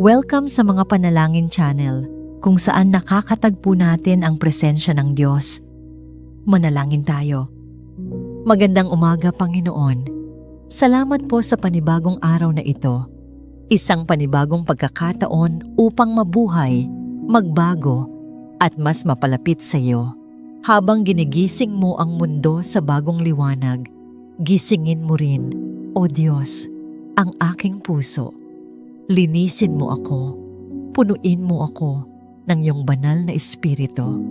Welcome sa mga panalangin channel, kung saan nakakatagpo natin ang presensya ng Diyos. Manalangin tayo. Magandang umaga, Panginoon. Salamat po sa panibagong araw na ito. Isang panibagong pagkakataon upang mabuhay, magbago, at mas mapalapit sa iyo. Habang ginigising mo ang mundo sa bagong liwanag, gisingin mo rin, O Diyos, ang aking puso. Linisin mo ako, punuin mo ako ng iyong banal na espiritu.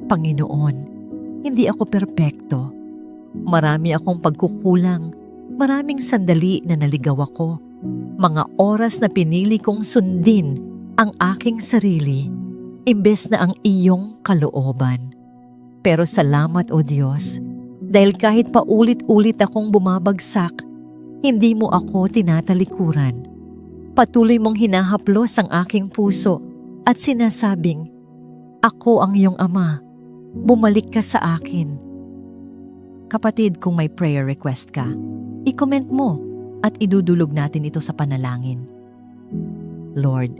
Panginoon, hindi ako perpekto. Marami akong pagkukulang, maraming sandali na naligaw ako, mga oras na pinili kong sundin ang aking sarili, imbes na ang iyong kalooban. Pero salamat, O Diyos, dahil kahit paulit-ulit akong bumabagsak, hindi mo ako tinatalikuran. Patuloy mong hinahaplos ang aking puso at sinasabing, ako ang iyong ama, bumalik ka sa akin. Kapatid, kung may prayer request ka, i-comment mo at idudulog natin ito sa panalangin. Lord,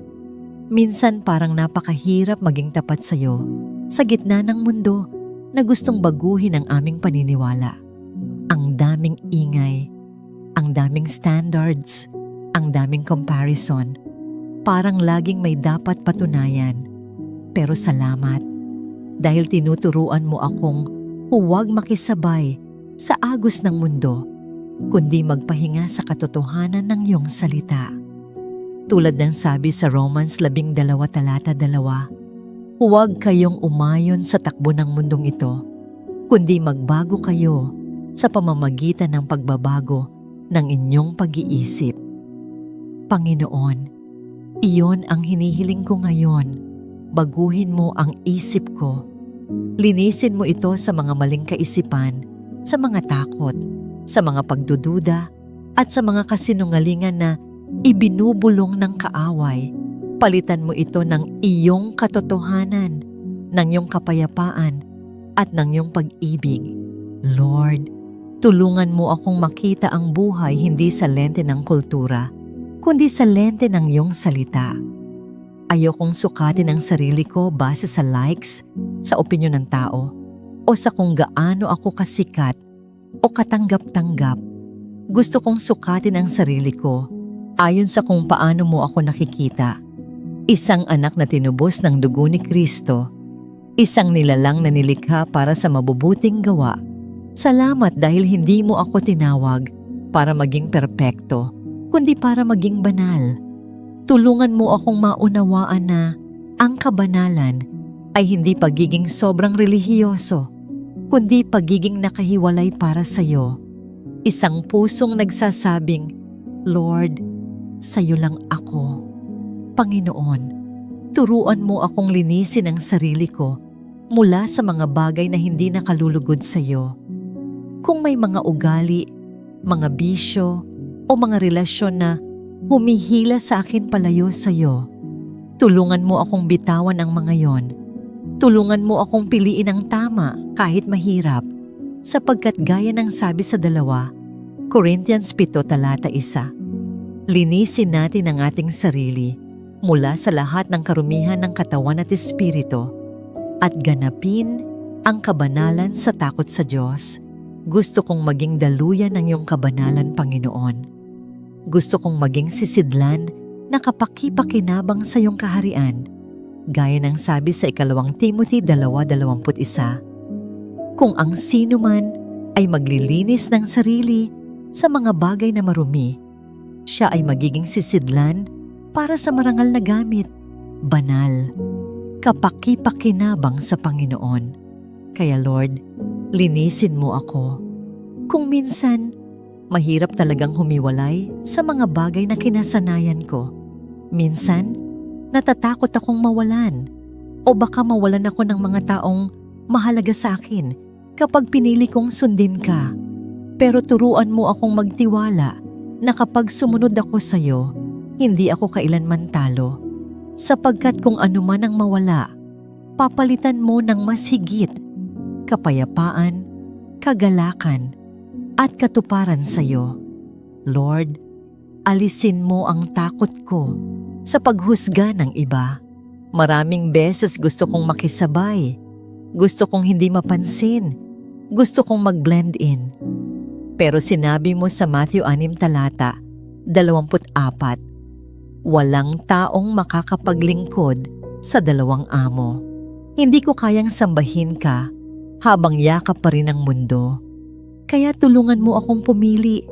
minsan parang napakahirap maging tapat sa iyo sa gitna ng mundo na gustong baguhin ang aming paniniwala. Ang daming ingay, ang daming standards, ang daming comparison, parang laging may dapat patunayan. Pero salamat, dahil tinuturuan mo akong huwag makisabay sa agos ng mundo, kundi magpahinga sa katotohanan ng iyong salita. Tulad ng sabi sa Romans 12:2, huwag kayong umayon sa takbo ng mundong ito, kundi magbago kayo sa pamamagitan ng pagbabago ng inyong pag-iisip. Panginoon, iyon ang hinihiling ko ngayon. Baguhin mo ang isip ko. Linisin mo ito sa mga maling kaisipan, sa mga takot, sa mga pagdududa, at sa mga kasinungalingan na ibinubulong ng kaaway. Palitan mo ito ng iyong katotohanan, ng iyong kapayapaan, at ng iyong pag-ibig. Lord, tulungan mo akong makita ang buhay hindi sa lente ng kultura, kundi sa lente ng iyong salita. Ayokong sukatin ang sarili ko base sa likes, sa opinyon ng tao, o sa kung gaano ako kasikat o katanggap-tanggap. Gusto kong sukatin ang sarili ko ayon sa kung paano mo ako nakikita. Isang anak na tinubos ng dugo ni Kristo, isang nilalang na nilikha para sa mabubuting gawa. Salamat dahil hindi mo ako tinawag para maging perpekto, kundi para maging banal. Tulungan mo akong maunawaan na ang kabanalan ay hindi pagiging sobrang relihiyoso, kundi pagiging nakahiwalay para sa iyo. Isang pusong nagsasabing, Lord, sa iyo lang ako. Panginoon, turuan mo akong linisin ang sarili ko mula sa mga bagay na hindi nakalulugod sa iyo. Kung may mga ugali, mga bisyo, o mga relasyon na humihila sa akin palayo sa iyo, tulungan mo akong bitawan ang mga yon. Tulungan mo akong piliin ang tama kahit mahirap, sapagkat gaya ng sabi sa 2 Corinthians 7:1, linisin natin ang ating sarili mula sa lahat ng karumihan ng katawan at espiritu at ganapin ang kabanalan sa takot sa Diyos. Gusto kong maging daluyan ng iyong kabanalan, Panginoon. Gusto kong maging sisidlan na kapaki-pakinabang sa iyong kaharian, gaya ng sabi sa 2 Timothy 2:21, kung ang sino man ay maglilinis ng sarili sa mga bagay na marumi, siya ay magiging sisidlan para sa marangal na gamit, banal, kapaki-pakinabang sa Panginoon. Kaya Lord, linisin mo ako. Kung minsan, mahirap talagang humiwalay sa mga bagay na kinasanayan ko. Minsan, natatakot akong mawalan o baka mawalan ako ng mga taong mahalaga sa akin kapag pinili kong sundin ka. Pero turuan mo akong magtiwala na kapag sumunod ako sa iyo, hindi ako kailanman talo. Sapagkat kung ano man ang mawala, papalitan mo ng mas higit, kapayapaan, kagalakan, at katuparan sa iyo. Lord, alisin mo ang takot ko sa paghusga ng iba. Maraming beses gusto kong makisabay. Gusto kong hindi mapansin. Gusto kong mag-blend in. Pero sinabi mo sa Matthew 6 talata 24, walang taong makakapaglingkod sa dalawang amo. Hindi ko kayang sambahin ka habang yakap pa rin ang mundo. Kaya tulungan mo akong pumili.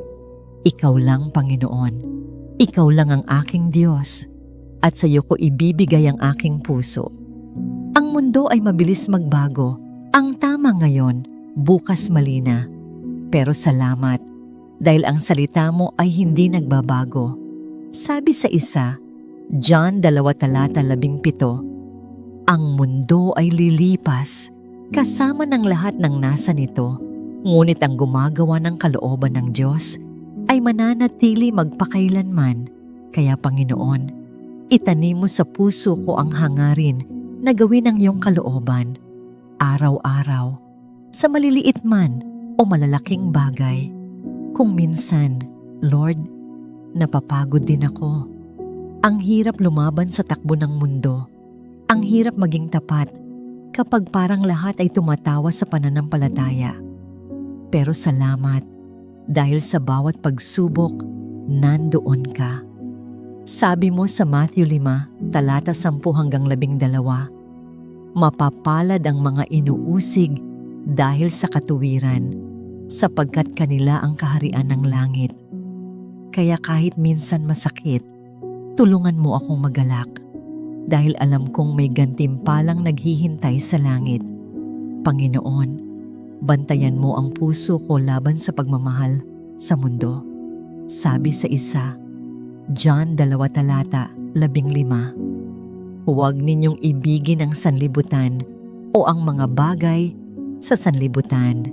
Ikaw lang, Panginoon. Ikaw lang ang aking Diyos. At sa iyo ko ibibigay ang aking puso. Ang mundo ay mabilis magbago. Ang tama ngayon, bukas mali na. Pero salamat, dahil ang salita mo ay hindi nagbabago. Sabi sa isa, John 2:17, ang mundo ay lilipas, kasama ng lahat ng nasa nito, ngunit ang gumagawa ng kalooban ng Diyos ay mananatili magpakailanman. Kaya Panginoon, itanim mo sa puso ko ang hangarin na gawin ang iyong kalooban, araw-araw, sa maliliit man o malalaking bagay. Kung minsan, Lord, napapagod din ako. Ang hirap lumaban sa takbo ng mundo. Ang hirap maging tapat kapag parang lahat ay tumatawa sa pananampalataya. Pero salamat, dahil sa bawat pagsubok, nandoon ka. Sabi mo sa Matthew 5, talata 10-12, mapapalad ang mga inuusig dahil sa katuwiran, sapagkat kanila ang kaharian ng langit. Kaya kahit minsan masakit, tulungan mo akong magalak, dahil alam kong may gantimpalang naghihintay sa langit. Panginoon, bantayan mo ang puso ko laban sa pagmamahal sa mundo. Sabi sa isa, John 2:15, huwag ninyong ibigin ang sanlibutan o ang mga bagay sa sanlibutan.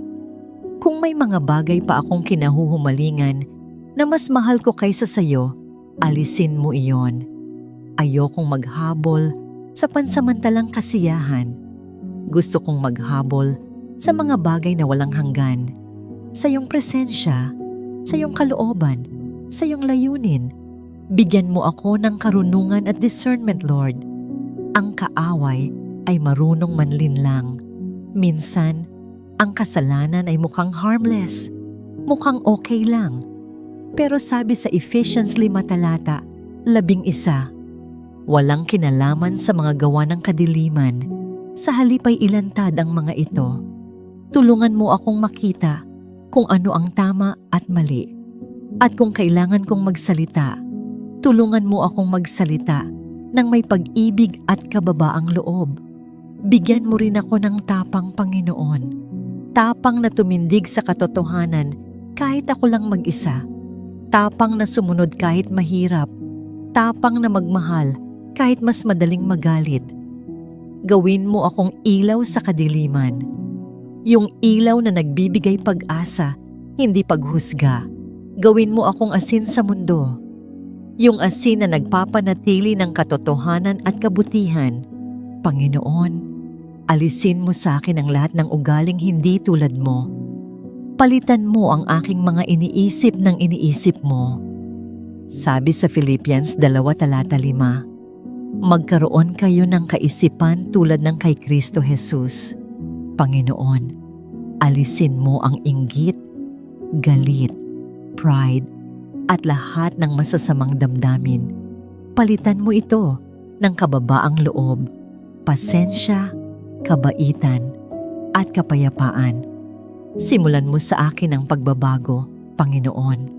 Kung may mga bagay pa akong kinahuhumalingan na mas mahal ko kaysa sayo, alisin mo iyon. Ayokong maghabol sa pansamantalang kasiyahan. Gusto kong maghabol sa mga bagay na walang hanggan, sa iyong presensya, sa iyong kalooban, sa iyong layunin. Bigyan mo ako ng karunungan at discernment, Lord. Ang kaaway ay marunong manlinlang. Minsan, ang kasalanan ay mukhang harmless, mukhang okay lang. Pero sabi sa Ephesians 5 talata 11, walang kinalaman sa mga gawa ng kadiliman, sa halip ay ilantad ang mga ito. Tulungan mo akong makita kung ano ang tama at mali. At kung kailangan kong magsalita, tulungan mo akong magsalita ng may pag-ibig at kababaang loob. Bigyan mo rin ako ng tapang, Panginoon. Tapang na tumindig sa katotohanan kahit ako lang mag-isa. Tapang na sumunod kahit mahirap. Tapang na magmahal kahit mas madaling magalit. Gawin mo akong ilaw sa kadiliman. Yung ilaw na nagbibigay pag-asa, hindi paghusga. Gawin mo akong asin sa mundo. Yung asin na nagpapanatili ng katotohanan at kabutihan. Panginoon, alisin mo sa akin ang lahat ng ugaling hindi tulad mo. Palitan mo ang aking mga iniisip ng iniisip mo. Sabi sa Philippians 2:5, magkaroon kayo ng kaisipan tulad ng kay Kristo Jesus. Panginoon, alisin mo ang inggit, galit, pride, at lahat ng masasamang damdamin. Palitan mo ito ng kababaang loob, pasensya, kabaitan, at kapayapaan. Simulan mo sa akin ang pagbabago, Panginoon.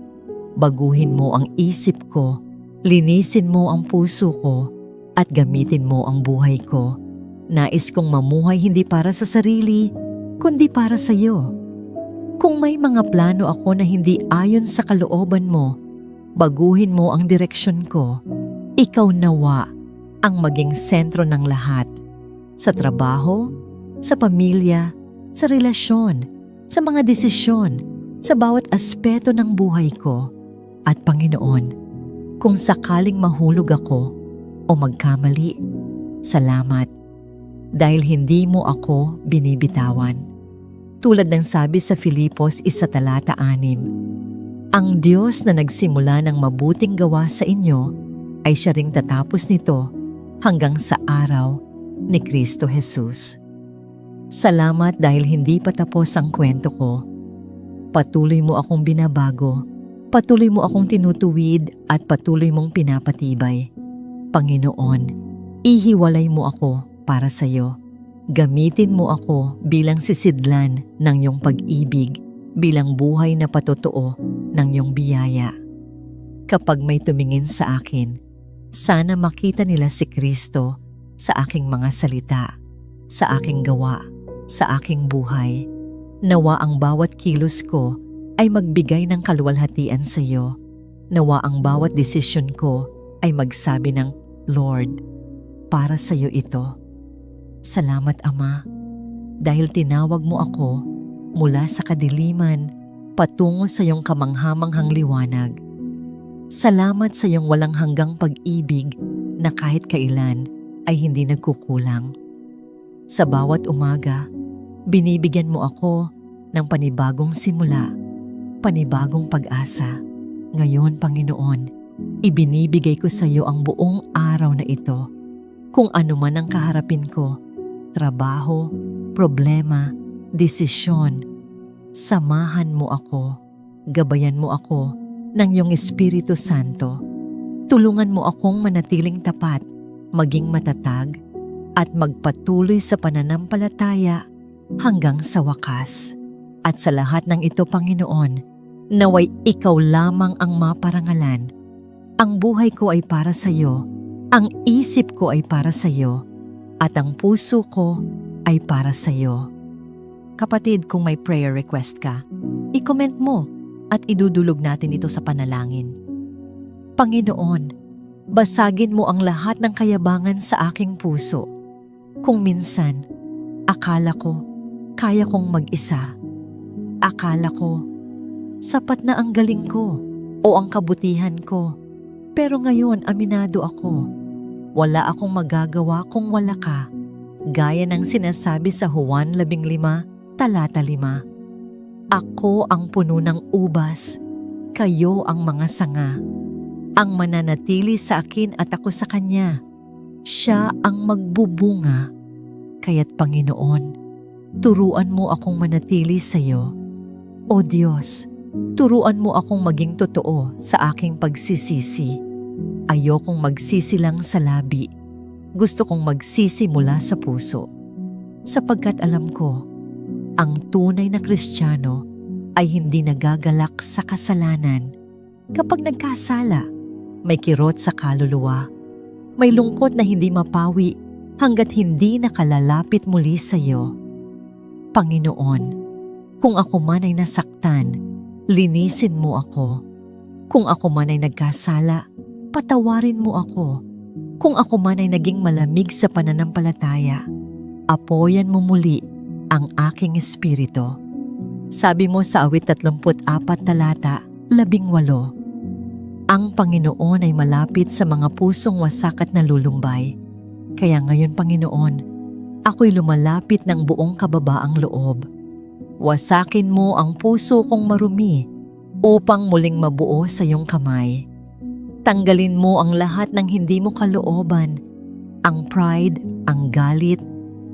Baguhin mo ang isip ko, linisin mo ang puso ko, at gamitin mo ang buhay ko. Nais kong mamuhay hindi para sa sarili, kundi para sa iyo. Kung may mga plano ako na hindi ayon sa kalooban mo, baguhin mo ang direksyon ko. Ikaw nawa ang maging sentro ng lahat. Sa trabaho, sa pamilya, sa relasyon, sa mga desisyon, sa bawat aspeto ng buhay ko. At Panginoon, kung sakaling mahulog ako o magkamali, salamat, dahil hindi mo ako binibitawan. Tulad ng sabi sa Filipos 1 talata 6, ang Diyos na nagsimula ng mabuting gawa sa inyo ay siya ring tatapos nito hanggang sa araw ni Kristo Jesus. Salamat dahil hindi pa tapos ang kwento ko. Patuloy mo akong binabago, patuloy mo akong tinutuwid at patuloy mong pinapatibay. Panginoon, ihiwalay mo ako para sa iyo. Gamitin mo ako bilang sisidlan ng iyong pag-ibig, bilang buhay na patotoo ng iyong biyaya. Kapag may tumingin sa akin, sana makita nila si Kristo sa aking mga salita, sa aking gawa, sa aking buhay. Nawa ang bawat kilos ko ay magbigay ng kaluwalhatian sa iyo. Nawa ang bawat desisyon ko ay magsabi ng, Lord, para sa iyo ito. Salamat Ama, dahil tinawag mo ako mula sa kadiliman patungo sa iyong kamanghamanghang liwanag. Salamat sa iyong walang hanggang pag-ibig na kahit kailan ay hindi nagkukulang. Sa bawat umaga, binibigyan mo ako ng panibagong simula, panibagong pag-asa. Ngayon, Panginoon, ibinibigay ko sa iyo ang buong araw na ito. Kung ano man ang kaharapin ko, trabaho, problema, desisyon, samahan mo ako, gabayan mo ako ng iyong Espiritu Santo. Tulungan mo akong manatiling tapat, maging matatag, at magpatuloy sa pananampalataya hanggang sa wakas. At sa lahat ng ito, Panginoon, naway ikaw lamang ang maparangalan. Ang buhay ko ay para sa iyo, ang isip ko ay para sa iyo, at ang puso ko ay para sa iyo. Kapatid, kung may prayer request ka, i-comment mo at idudulog natin ito sa panalangin. Panginoon, basagin mo ang lahat ng kayabangan sa aking puso. Kung minsan, akala ko, kaya kong mag-isa. Akala ko, sapat na ang galing ko o ang kabutihan ko. Pero ngayon, aminado ako. Wala akong magagawa kung wala ka. Gaya ng sinasabi sa Juan 15, talata 5. Ako ang puno ng ubas, kayo ang mga sanga. Ang mananatili sa akin at ako sa kanya, siya ang magbubunga. Kaya't Panginoon, turuan mo akong manatili sa iyo. O Diyos, turuan mo akong maging totoo sa aking pagsisisi. Ayokong magsisi lang sa labi. Gusto kong magsisi mula sa puso. Sapagkat alam ko, ang tunay na Kristiyano ay hindi nagagalak sa kasalanan. Kapag nagkasala, may kirot sa kaluluwa. May lungkot na hindi mapawi hanggat hindi nakalalapit muli sa iyo. Panginoon, kung ako man ay nasaktan, linisin mo ako. Kung ako man ay nagkasala, patawarin mo ako. Kung ako man ay naging malamig sa pananampalataya, apoyan mo muli ang aking espiritu. Sabi mo sa awit 34 talata 18, ang Panginoon ay malapit sa mga pusong wasak at nalulumbay. Kaya ngayon, Panginoon, ako'y lumalapit ng buong kababaang loob. Wasakin mo ang puso kong marumi upang muling mabuo sa iyong kamay. Tanggalin mo ang lahat ng hindi mo kalooban, ang pride, ang galit,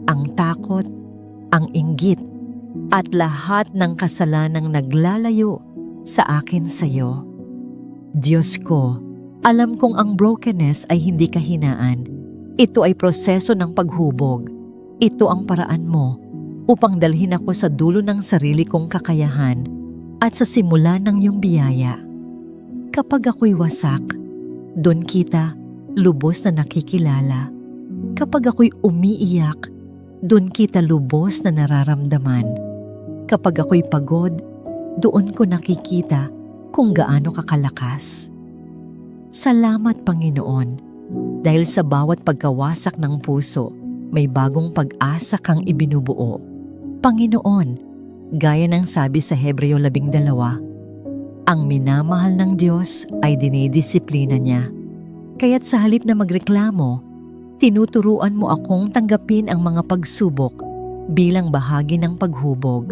ang takot, ang inggit, at lahat ng kasalanang naglalayo sa akin sa iyo. Diyos ko, alam kong ang brokenness ay hindi kahinaan. Ito ay proseso ng paghubog. Ito ang paraan mo upang dalhin ako sa dulo ng sarili kong kakayahan at sa simula ng iyong biyaya. Kapag ako'y wasak, doon kita lubos na nakikilala. Kapag ako'y umiiyak, doon kita lubos na nararamdaman. Kapag ako'y pagod, doon ko nakikita kung gaano kakalakas. Salamat, Panginoon, dahil sa bawat pagkawasak ng puso, may bagong pag-asa kang ibinubuo. Panginoon, gaya ng sabi sa Hebreo 12, ang minamahal ng Diyos ay dinidisiplina niya. Kaya't sa halip na magreklamo, tinuturuan mo akong tanggapin ang mga pagsubok bilang bahagi ng paghubog.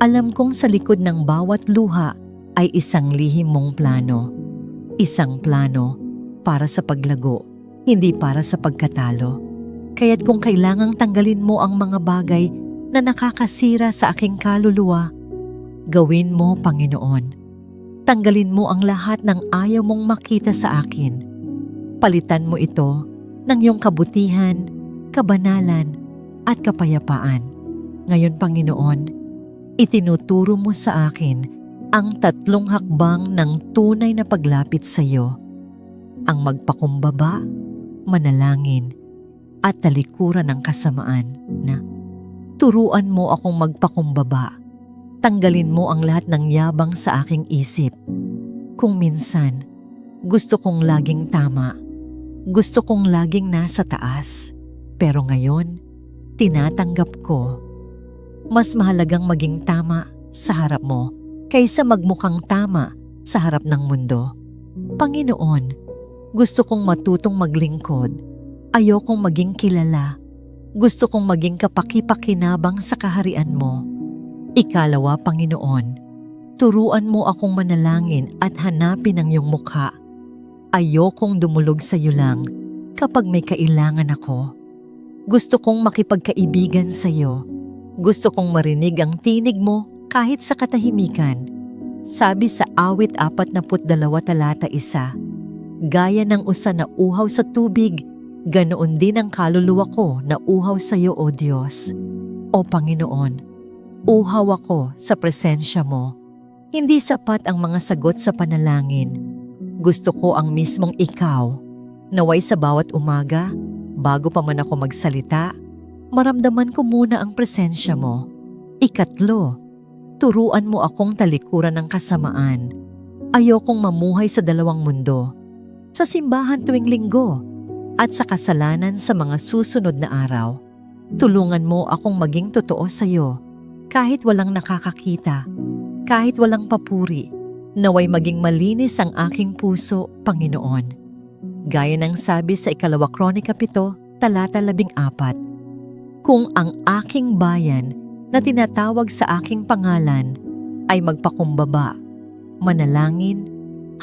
Alam kong sa likod ng bawat luha ay isang lihim mong plano. Isang plano para sa paglago, hindi para sa pagkatalo. Kaya't kung kailangang tanggalin mo ang mga bagay na nakakasira sa aking kaluluwa, gawin mo, Panginoon. Tanggalin mo ang lahat ng ayaw mong makita sa akin. Palitan mo ito ng iyong kabutihan, kabanalan, at kapayapaan. Ngayon, Panginoon, itinuturo mo sa akin ang 3 hakbang ng tunay na paglapit sa iyo. Ang magpakumbaba, manalangin, at talikuran ng kasamaan na turuan mo akong magpakumbaba. Tanggalin mo ang lahat ng yabang sa aking isip. Kung minsan, gusto kong laging tama. Gusto kong laging nasa taas. Pero ngayon, tinatanggap ko. Mas mahalagang maging tama sa harap mo kaysa magmukhang tama sa harap ng mundo. Panginoon, gusto kong matutong maglingkod. Ayokong maging kilala. Gusto kong maging kapaki-pakinabang sa kaharian mo. Ikalawa, Panginoon, turuan mo akong manalangin at hanapin ang iyong mukha. Ayokong dumulog sa iyo lang kapag may kailangan ako. Gusto kong makipagkaibigan sa iyo. Gusto kong marinig ang tinig mo kahit sa katahimikan. Sabi sa Awit 42 talata 1, gaya ng usa na uhaw sa tubig, ganoon din ang kaluluwa ko na uhaw sa iyo, O Diyos. O Panginoon, uhaw ako sa presensya mo. Hindi sapat ang mga sagot sa panalangin. Gusto ko ang mismong ikaw. Naway sa bawat umaga, bago pa man ako magsalita, maramdaman ko muna ang presensya mo. Ikatlo, turuan mo akong talikuran ng kasamaan. Ayokong mamuhay sa dalawang mundo. Sa simbahan tuwing linggo at sa kasalanan sa mga susunod na araw. Tulungan mo akong maging totoo sa iyo. Kahit walang nakakakita, kahit walang papuri, naway maging malinis ang aking puso, Panginoon. Gaya ng sabi sa 2 Kronika 7, talata 14, kung ang aking bayan na tinatawag sa aking pangalan ay magpakumbaba, manalangin,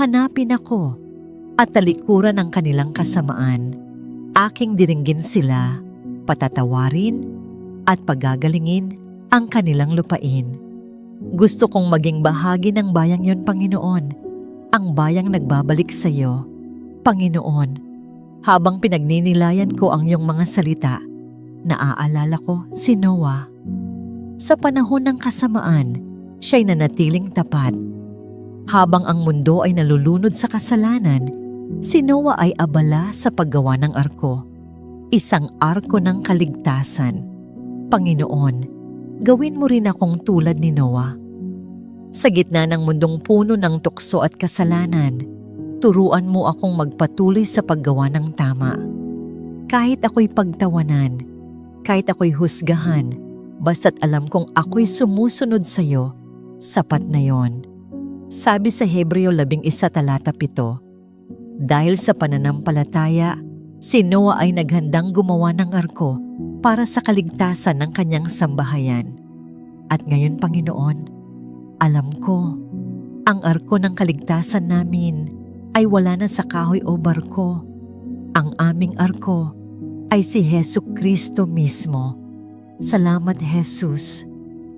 hanapin ako, at talikuran ang kanilang kasamaan, aking diringgin sila, patatawarin, at pagagalingin ang kanilang lupain. Gusto kong maging bahagi ng bayang yon, Panginoon, ang bayang nagbabalik sa iyo. Panginoon, habang pinagninilayan ko ang iyong mga salita, naaalala ko si Noah. Sa panahon ng kasamaan, siya'y nanatiling tapat. Habang ang mundo ay nalulunod sa kasalanan, si Noah ay abala sa paggawa ng arko. Isang arko ng kaligtasan. Panginoon, gawin mo rin akong tulad ni Noah. Sa gitna ng mundong puno ng tukso at kasalanan, turuan mo akong magpatuloy sa paggawa ng tama. Kahit ako'y pagtawanan, kahit ako'y husgahan, basta't alam kong ako'y sumusunod sa iyo, sapat na yon. Sabi sa Hebreo 11 talata 7, dahil sa pananampalataya, si Noah ay naghandang gumawa ng arko para sa kaligtasan ng kanyang sambahayan. At ngayon, Panginoon, alam ko, ang arko ng kaligtasan namin ay wala na sa kahoy o barko. Ang aming arko ay si Jesucristo mismo. Salamat, Jesus,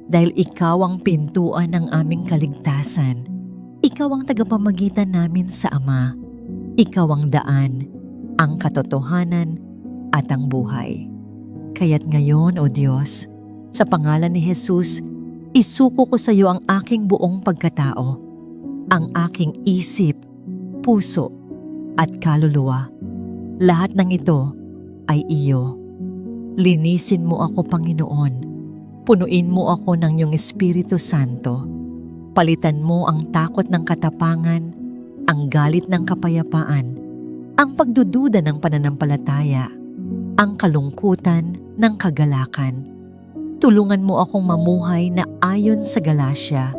dahil ikaw ang pintuan ng aming kaligtasan. Ikaw ang tagapamagitan namin sa Ama. Ikaw ang daan, ang katotohanan, at ang buhay. Kaya't ngayon, O Diyos, sa pangalan ni Jesus, isuko ko sa iyo ang aking buong pagkatao, ang aking isip, puso, at kaluluwa. Lahat ng ito ay iyo. Linisin mo ako, Panginoon. Punuin mo ako ng iyong Espiritu Santo. Palitan mo ang takot ng katapangan, ang galit ng kapayapaan, ang pagdududa ng pananampalataya, ang kalungkutan ng kagalakan. Tulungan mo akong mamuhay na ayon sa Galatia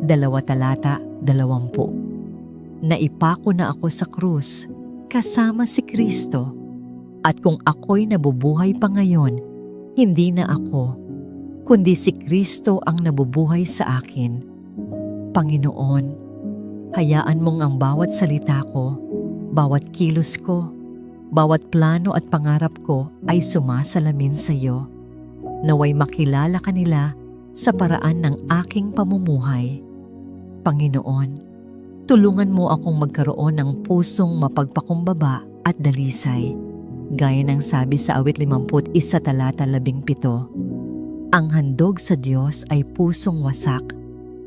2 talata 20. Naipako na ako sa krus kasama si Kristo, at kung ako'y nabubuhay pa ngayon, hindi na ako, kundi si Kristo ang nabubuhay sa akin. Panginoon, hayaan mong ang bawat salita ko, Bawat kilos ko, bawat plano at pangarap ko ay sumasalamin sa iyo. Naway makilala ka nila sa paraan ng aking pamumuhay. Panginoon, tulungan mo akong magkaroon ng pusong mapagpakumbaba at dalisay. Gaya ng sabi sa awit 51 talata 17. Ang handog sa Diyos ay pusong wasak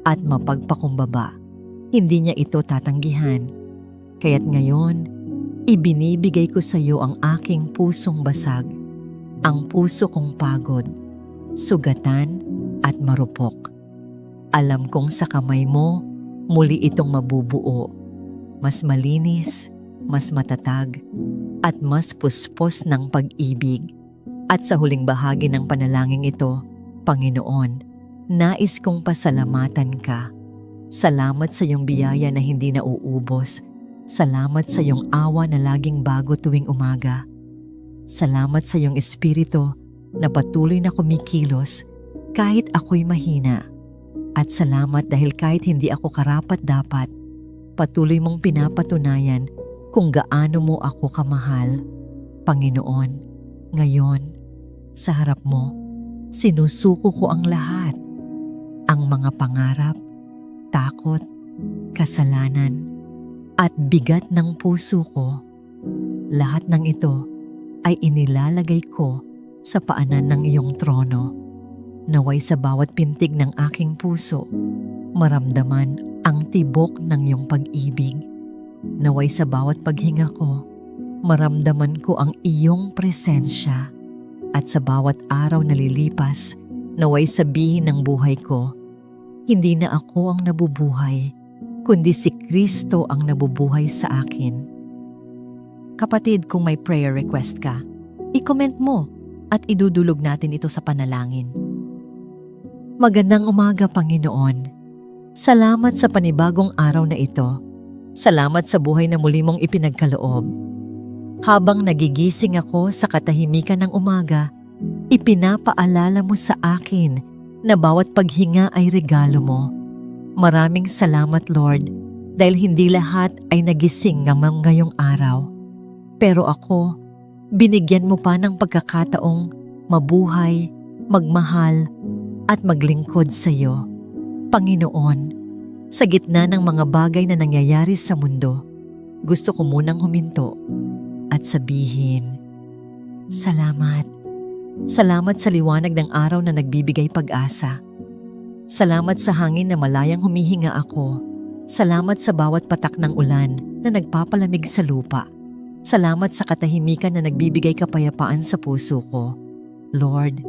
at mapagpakumbaba. Hindi niya ito tatanggihan. Kaya't ngayon, ibinibigay ko sa iyo ang aking pusong basag, ang puso kong pagod, sugatan at marupok. Alam kong sa kamay mo, muli itong mabubuo. Mas malinis, mas matatag, at mas puspos ng pag-ibig. At sa huling bahagi ng panalangin ito, Panginoon, nais kong pasalamatan ka. Salamat sa iyong biyaya na hindi nauubos. Salamat sa iyong awa na laging bago tuwing umaga. Salamat sa iyong espiritu na patuloy na kumikilos kahit ako'y mahina. At salamat dahil kahit hindi ako karapat-dapat, patuloy mong pinapatunayan kung gaano mo ako kamahal. Panginoon, ngayon, sa harap mo, sinusuko ko ang lahat. Ang mga pangarap, takot, kasalanan, at bigat ng puso ko. Lahat ng ito ay inilalagay ko sa paanan ng iyong trono. Naway sa bawat pintig ng aking puso, maramdaman ang tibok ng iyong pag-ibig. Naway sa bawat paghinga ko, maramdaman ko ang iyong presensya. At sa bawat araw na lilipas, naway sabihin ng buhay ko, hindi na ako ang nabubuhay, kundi si Kristo ang nabubuhay sa akin. Kapatid, kung may prayer request ka, i-comment mo at idudulog natin ito sa panalangin. Magandang umaga, Panginoon. Salamat sa panibagong araw na ito. Salamat sa buhay na muli mong ipinagkaloob. Habang nagigising ako sa katahimikan ng umaga, ipinapaalala mo sa akin na bawat paghinga ay regalo mo. Maraming salamat, Lord, dahil hindi lahat ay nagising ngayong araw. Pero ako, binigyan mo pa ng pagkakataong mabuhay, magmahal, at maglingkod sa iyo. Panginoon, sa gitna ng mga bagay na nangyayari sa mundo, gusto ko munang huminto at sabihin, salamat. Salamat sa liwanag ng araw na nagbibigay pag-asa. Salamat sa hangin na malayang humihinga ako. Salamat sa bawat patak ng ulan na nagpapalamig sa lupa. Salamat sa katahimikan na nagbibigay kapayapaan sa puso ko. Lord,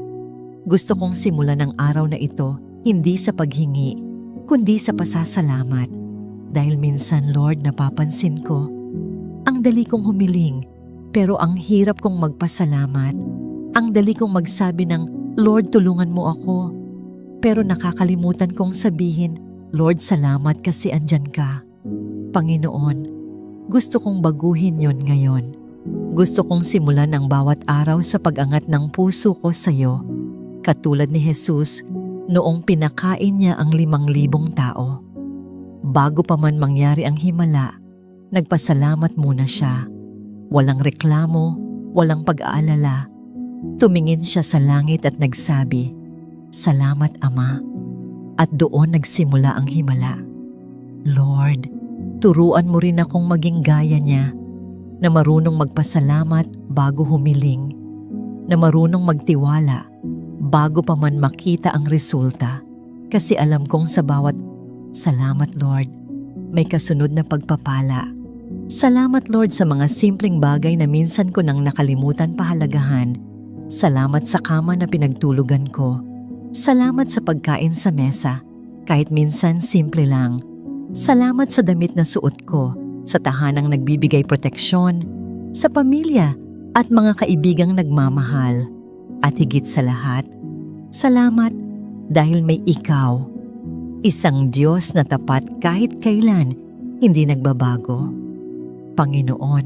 gusto kong simulan ang araw na ito hindi sa paghingi, kundi sa pasasalamat. Dahil minsan, Lord, napapansin ko, ang dali kong humiling, pero ang hirap kong magpasalamat. Ang dali kong magsabi ng, Lord, tulungan mo ako. Pero nakakalimutan kong sabihin, Lord, salamat kasi andyan ka. Panginoon, gusto kong baguhin yon ngayon. Gusto kong simulan ang bawat araw sa pag-angat ng puso ko sa iyo. Katulad ni Jesus noong pinakain niya ang 5,000 tao. Bago pa man mangyari ang himala, nagpasalamat muna siya. Walang reklamo, walang pag-aalala. Tumingin siya sa langit at nagsabi, "Salamat, Ama." At doon nagsimula ang himala. Lord, turuan mo rin akong maging gaya niya, na marunong magpasalamat bago humiling, na marunong magtiwala bago pa man makita ang resulta. Kasi alam kong sa bawat salamat, Lord, may kasunod na pagpapala. Salamat, Lord, sa mga simpleng bagay na minsan ko nang nakalimutan pahalagahan. Salamat sa kama na pinagtulugan ko. Salamat sa pagkain sa mesa, kahit minsan simple lang. Salamat sa damit na suot ko, sa tahanang nagbibigay proteksyon, sa pamilya at mga kaibigang nagmamahal. At higit sa lahat, salamat dahil may ikaw, isang Diyos na tapat kahit kailan, hindi nagbabago. Panginoon,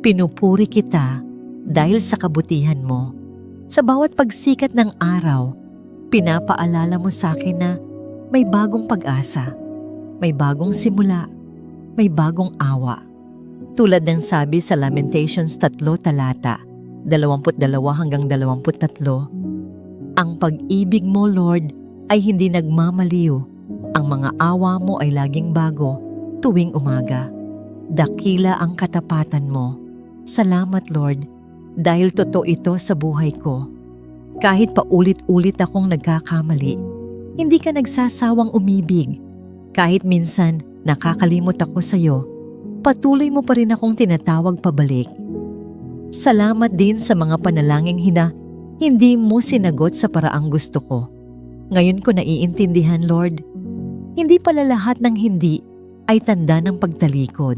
pinupuri kita dahil sa kabutihan mo. Sa bawat pagsikat ng araw, pinapaalala mo sa akin na may bagong pag-asa, may bagong simula, may bagong awa. Tulad ng sabi sa Lamentations 3 talata 22 hanggang 23, ang pag-ibig mo, Lord, ay hindi nagmamaliw. Ang mga awa mo ay laging bago tuwing umaga. Dakila ang katapatan mo. Salamat, Lord, dahil totoo ito sa buhay ko. Kahit paulit-ulit akong nagkakamali, hindi ka nagsasawang umibig. Kahit minsan nakakalimot ako sa iyo, patuloy mo pa rin akong tinatawag pabalik. Salamat din sa mga panalangin hindi mo sinagot sa paraang gusto ko. Ngayon ko naiintindihan, Lord. Hindi pala lahat ng hindi ay tanda ng pagtalikod,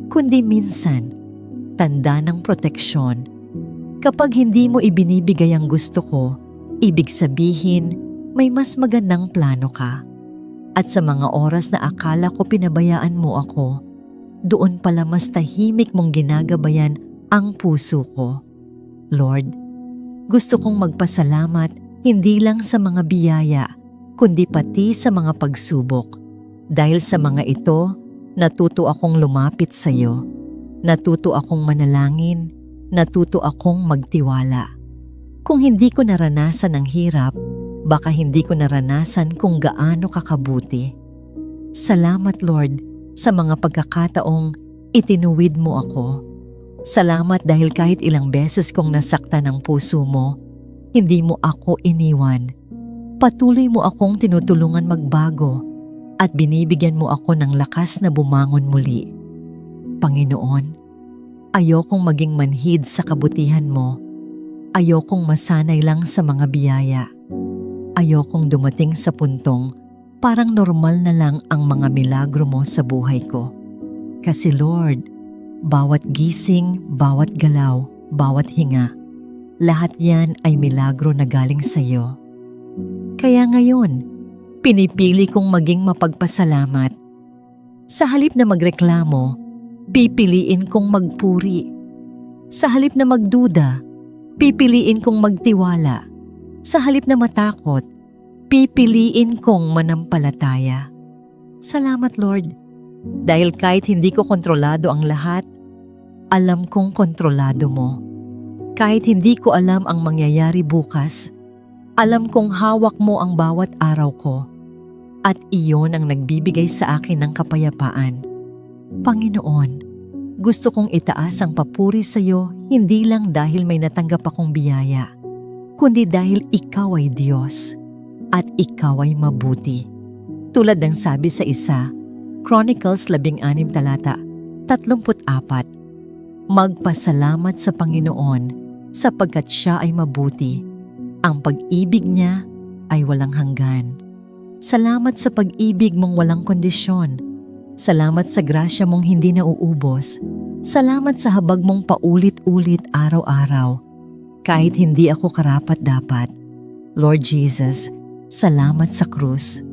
kundi minsan tanda ng proteksyon. Kapag hindi mo ibinibigay ang gusto ko, ibig sabihin may mas magandang plano ka. At sa mga oras na akala ko pinabayaan mo ako, doon pala mas tahimik mong ginagabayan ang puso ko. Lord, gusto kong magpasalamat hindi lang sa mga biyaya, kundi pati sa mga pagsubok. Dahil sa mga ito, natuto akong lumapit sa iyo. Natuto akong manalangin. Natuto akong magtiwala. Kung hindi ko naranasan ang hirap, baka hindi ko naranasan kung gaano kakabuti. Salamat, Lord, sa mga pagkakataong itinuwid mo ako. Salamat dahil kahit ilang beses kong nasaktan ang puso mo, hindi mo ako iniwan. Patuloy mo akong tinutulungan magbago at binibigyan mo ako ng lakas na bumangon muli. Panginoon, ayokong maging manhid sa kabutihan mo. Ayokong masanay lang sa mga biyaya. Ayokong dumating sa puntong parang normal na lang ang mga milagro mo sa buhay ko. Kasi Lord, bawat gising, bawat galaw, bawat hinga, lahat yan ay milagro na galing sa iyo. Kaya ngayon, pinipili kong maging mapagpasalamat. Sa halip na magreklamo, pipiliin kong magpuri. Sa halip na magduda, pipiliin kong magtiwala. Sa halip na matakot, pipiliin kong manampalataya. Salamat, Lord, dahil kahit hindi ko kontrolado ang lahat, alam kong kontrolado mo. Kahit hindi ko alam ang mangyayari bukas, alam kong hawak mo ang bawat araw ko at iyon ang nagbibigay sa akin ng kapayapaan. Panginoon, gusto kong itaas ang papuri sa iyo hindi lang dahil may natanggap akong biyaya, kundi dahil ikaw ay Diyos at ikaw ay mabuti. Tulad ng sabi sa Chronicles 16 talata 34, magpasalamat sa Panginoon sapagkat siya ay mabuti. Ang pag-ibig niya ay walang hanggan. Salamat sa pag-ibig mong walang kondisyon. Salamat sa grasya mong hindi nauubos. Salamat sa habag mong paulit-ulit araw-araw. Kahit hindi ako karapat-dapat. Lord Jesus, salamat sa krus.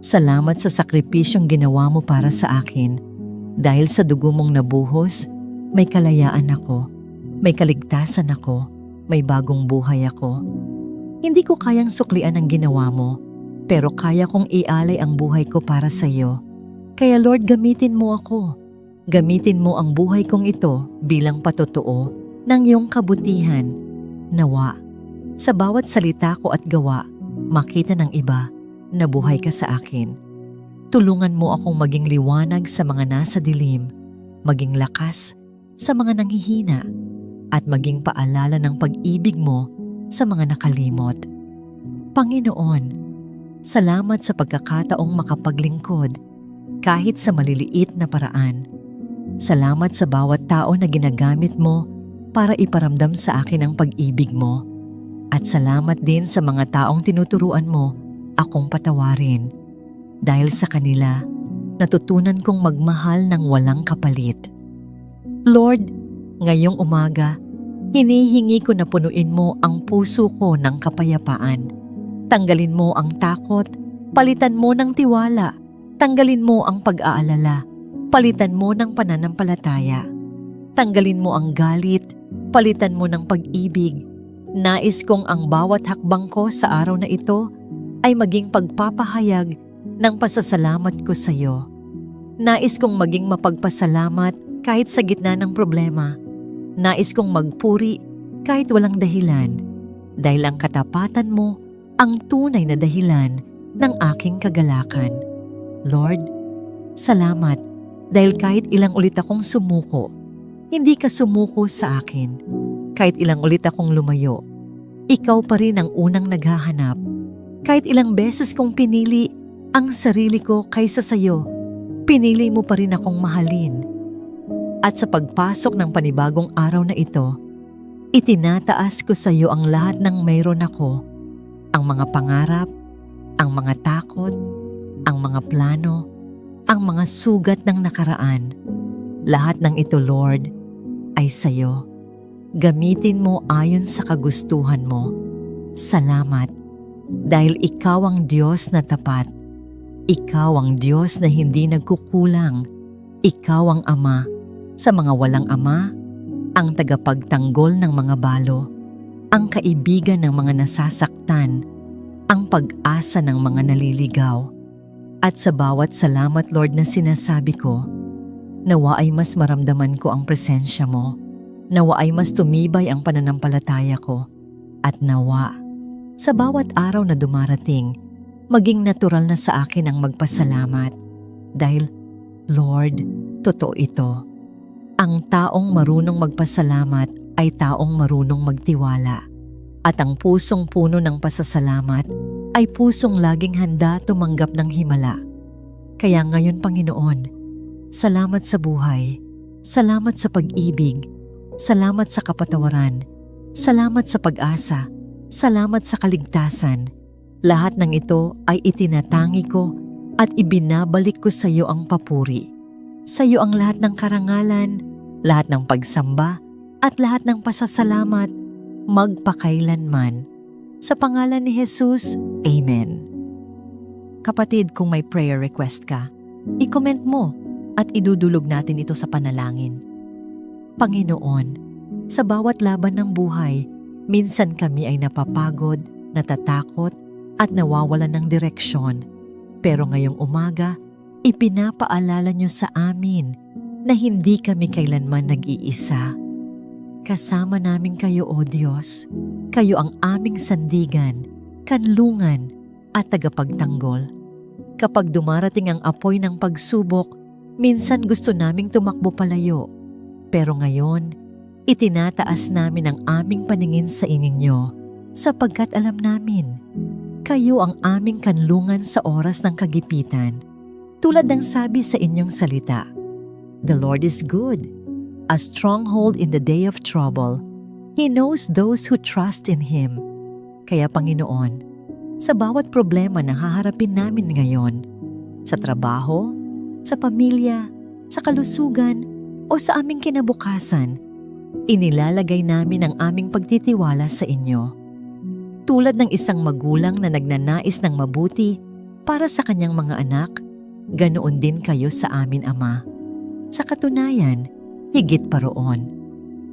Salamat sa sakripisyong ginawa mo para sa akin. Dahil sa dugo mong nabuhos, may kalayaan ako. May kaligtasan ako, may bagong buhay ako. Hindi ko kayang suklian ang ginawa mo, pero kaya kong ialay ang buhay ko para sa iyo. Kaya Lord, gamitin mo ako. Gamitin mo ang buhay kong ito bilang patotoo ng iyong kabutihan. Nawa, sa bawat salita ko at gawa, makita ng iba na buhay ka sa akin. Tulungan mo akong maging liwanag sa mga nasa dilim, maging lakas sa mga nanghihina, at maging paalala ng pag-ibig mo sa mga nakalimot. Panginoon, salamat sa pagkakataong makapaglingkod kahit sa maliliit na paraan. Salamat sa bawat tao na ginagamit mo para iparamdam sa akin ang pag-ibig mo. At salamat din sa mga taong tinuturuan mo akong patawarin. Dahil sa kanila, natutunan kong magmahal ng walang kapalit. Lord, ngayong umaga, hinihingi ko na punuin mo ang puso ko ng kapayapaan. Tanggalin mo ang takot, palitan mo ng tiwala, tanggalin mo ang pag-aalala, palitan mo ng pananampalataya. Tanggalin mo ang galit, palitan mo ng pag-ibig. Nais kong ang bawat hakbang ko sa araw na ito ay maging pagpapahayag ng pasasalamat ko sa iyo. Nais kong maging mapagpasalamat kahit sa gitna ng problema. Nais kong magpuri kahit walang dahilan, dahil ang katapatan mo ang tunay na dahilan ng aking kagalakan. Lord, salamat dahil kahit ilang ulit akong sumuko, hindi ka sumuko sa akin. Kahit ilang ulit akong lumayo, ikaw pa rin ang unang naghahanap. Kahit ilang beses kong pinili ang sarili ko kaysa sayo, pinili mo pa rin akong mahalin. At sa pagpasok ng panibagong araw na ito, itinataas ko sa iyo ang lahat ng mayroon ako, ang mga pangarap, ang mga takot, ang mga plano, ang mga sugat ng nakaraan. Lahat ng ito, Lord, ay sa iyo. Gamitin mo ayon sa kagustuhan mo. Salamat, dahil ikaw ang Diyos na tapat. Ikaw ang Diyos na hindi nagkukulang. Ikaw ang Ama sa mga walang ama, ang tagapagtanggol ng mga balo, ang kaibigan ng mga nasasaktan, ang pag-asa ng mga naliligaw. At sa bawat salamat, Lord, na sinasabi ko, nawa ay mas maramdaman ko ang presensya mo, nawa ay mas tumibay ang pananampalataya ko, at nawa, sa bawat araw na dumarating, maging natural na sa akin ang magpasalamat. Dahil, Lord, totoo ito. Ang taong marunong magpasalamat ay taong marunong magtiwala. At ang pusong puno ng pasasalamat ay pusong laging handa tumanggap ng himala. Kaya ngayon, Panginoon, salamat sa buhay, salamat sa pag-ibig, salamat sa kapatawaran, salamat sa pag-asa, salamat sa kaligtasan. Lahat ng ito ay itinatangi ko at ibinabalik ko sa iyo ang papuri. Sa iyo ang lahat ng karangalan, lahat ng pagsamba, at lahat ng pasasalamat, magpakailanman. Sa pangalan ni Jesus, Amen. Kapatid, kung may prayer request ka, i-comment mo at idudulog natin ito sa panalangin. Panginoon, sa bawat laban ng buhay, minsan kami ay napapagod, natatakot, at nawawalan ng direksyon. Pero ngayong umaga, ipinapaalala niyo sa amin na hindi kami kailanman nag-iisa. Kasama namin kayo, O Diyos. Kayo ang aming sandigan, kanlungan, at tagapagtanggol. Kapag dumarating ang apoy ng pagsubok, minsan gusto naming tumakbo palayo. Pero ngayon, itinataas namin ang aming paningin sa ininyo, sapagkat alam namin, kayo ang aming kanlungan sa oras ng kagipitan. Tulad ng sabi sa inyong salita, "The Lord is good, a stronghold in the day of trouble. He knows those who trust in Him." Kaya Panginoon, sa bawat problema na haharapin namin ngayon, sa trabaho, sa pamilya, sa kalusugan, o sa aming kinabukasan, inilalagay namin ang aming pagtitiwala sa inyo. Tulad ng isang magulang na nagnanais ng mabuti para sa kanyang mga anak, ganoon din kayo sa amin, Ama. Sa katunayan, higit pa roon.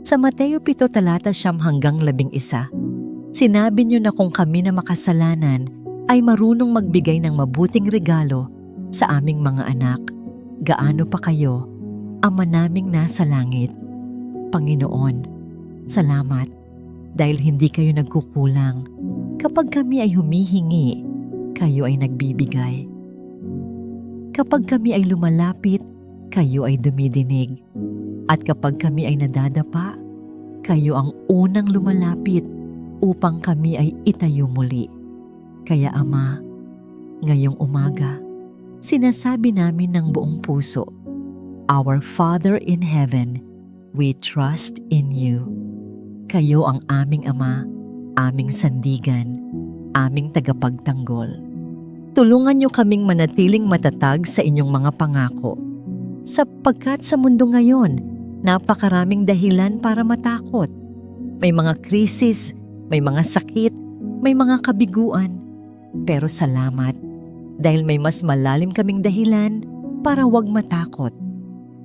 Sa Mateo 7 talata 9 hanggang 11, sinabi niyo na kung kami na makasalanan ay marunong magbigay ng mabuting regalo sa aming mga anak, gaano pa kayo, Ama naming nasa langit. Panginoon, salamat dahil hindi kayo nagkukulang. Kapag kami ay humihingi, kayo ay nagbibigay. Kapag kami ay lumalapit, kayo ay dumidinig. At kapag kami ay nadadapa, kayo ang unang lumalapit upang kami ay itayo muli. Kaya Ama, ngayong umaga, sinasabi namin ng buong puso, Our Father in Heaven, we trust in you. Kayo ang aming Ama, aming sandigan, aming tagapagtanggol. Tulungan niyo kaming manatiling matatag sa inyong mga pangako. Sapagkat sa mundo ngayon, napakaraming dahilan para matakot. May mga krisis, may mga sakit, may mga kabiguan. Pero salamat, dahil may mas malalim kaming dahilan para wag matakot.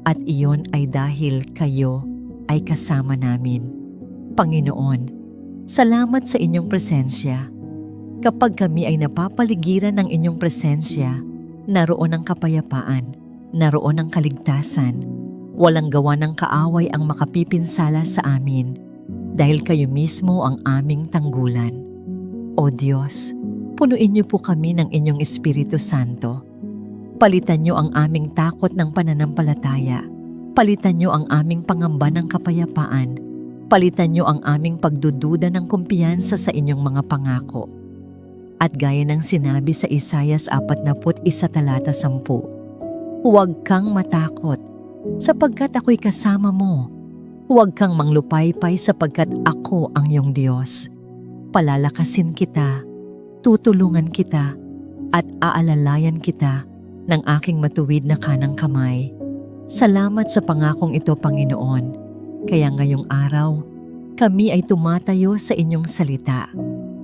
At iyon ay dahil kayo ay kasama namin. Panginoon, salamat sa inyong presensya. Kapag kami ay napapaligiran ng inyong presensya, naroon ang kapayapaan, naroon ang kaligtasan, Walang gawa ng kaaway ang makapipinsala sa amin dahil kayo mismo ang aming tanggulan. O Diyos, punuin niyo po kami ng inyong Espiritu Santo. Palitan niyo ang aming takot ng pananampalataya. Palitan niyo ang aming pangamba ng kapayapaan. Palitan niyo ang aming pagdududa ng kumpiyansa sa inyong mga pangako. At gaya ng sinabi sa Isaias 41:10, huwag kang matakot, sapagkat ako'y kasama mo. Huwag kang manglupaypay sapagkat ako ang iyong Diyos. Palalakasin kita, tutulungan kita, at aalalayan kita ng aking matuwid na kanang kamay. Salamat sa pangakong ito, Panginoon. Kaya ngayong araw, kami ay tumatayo sa inyong salita.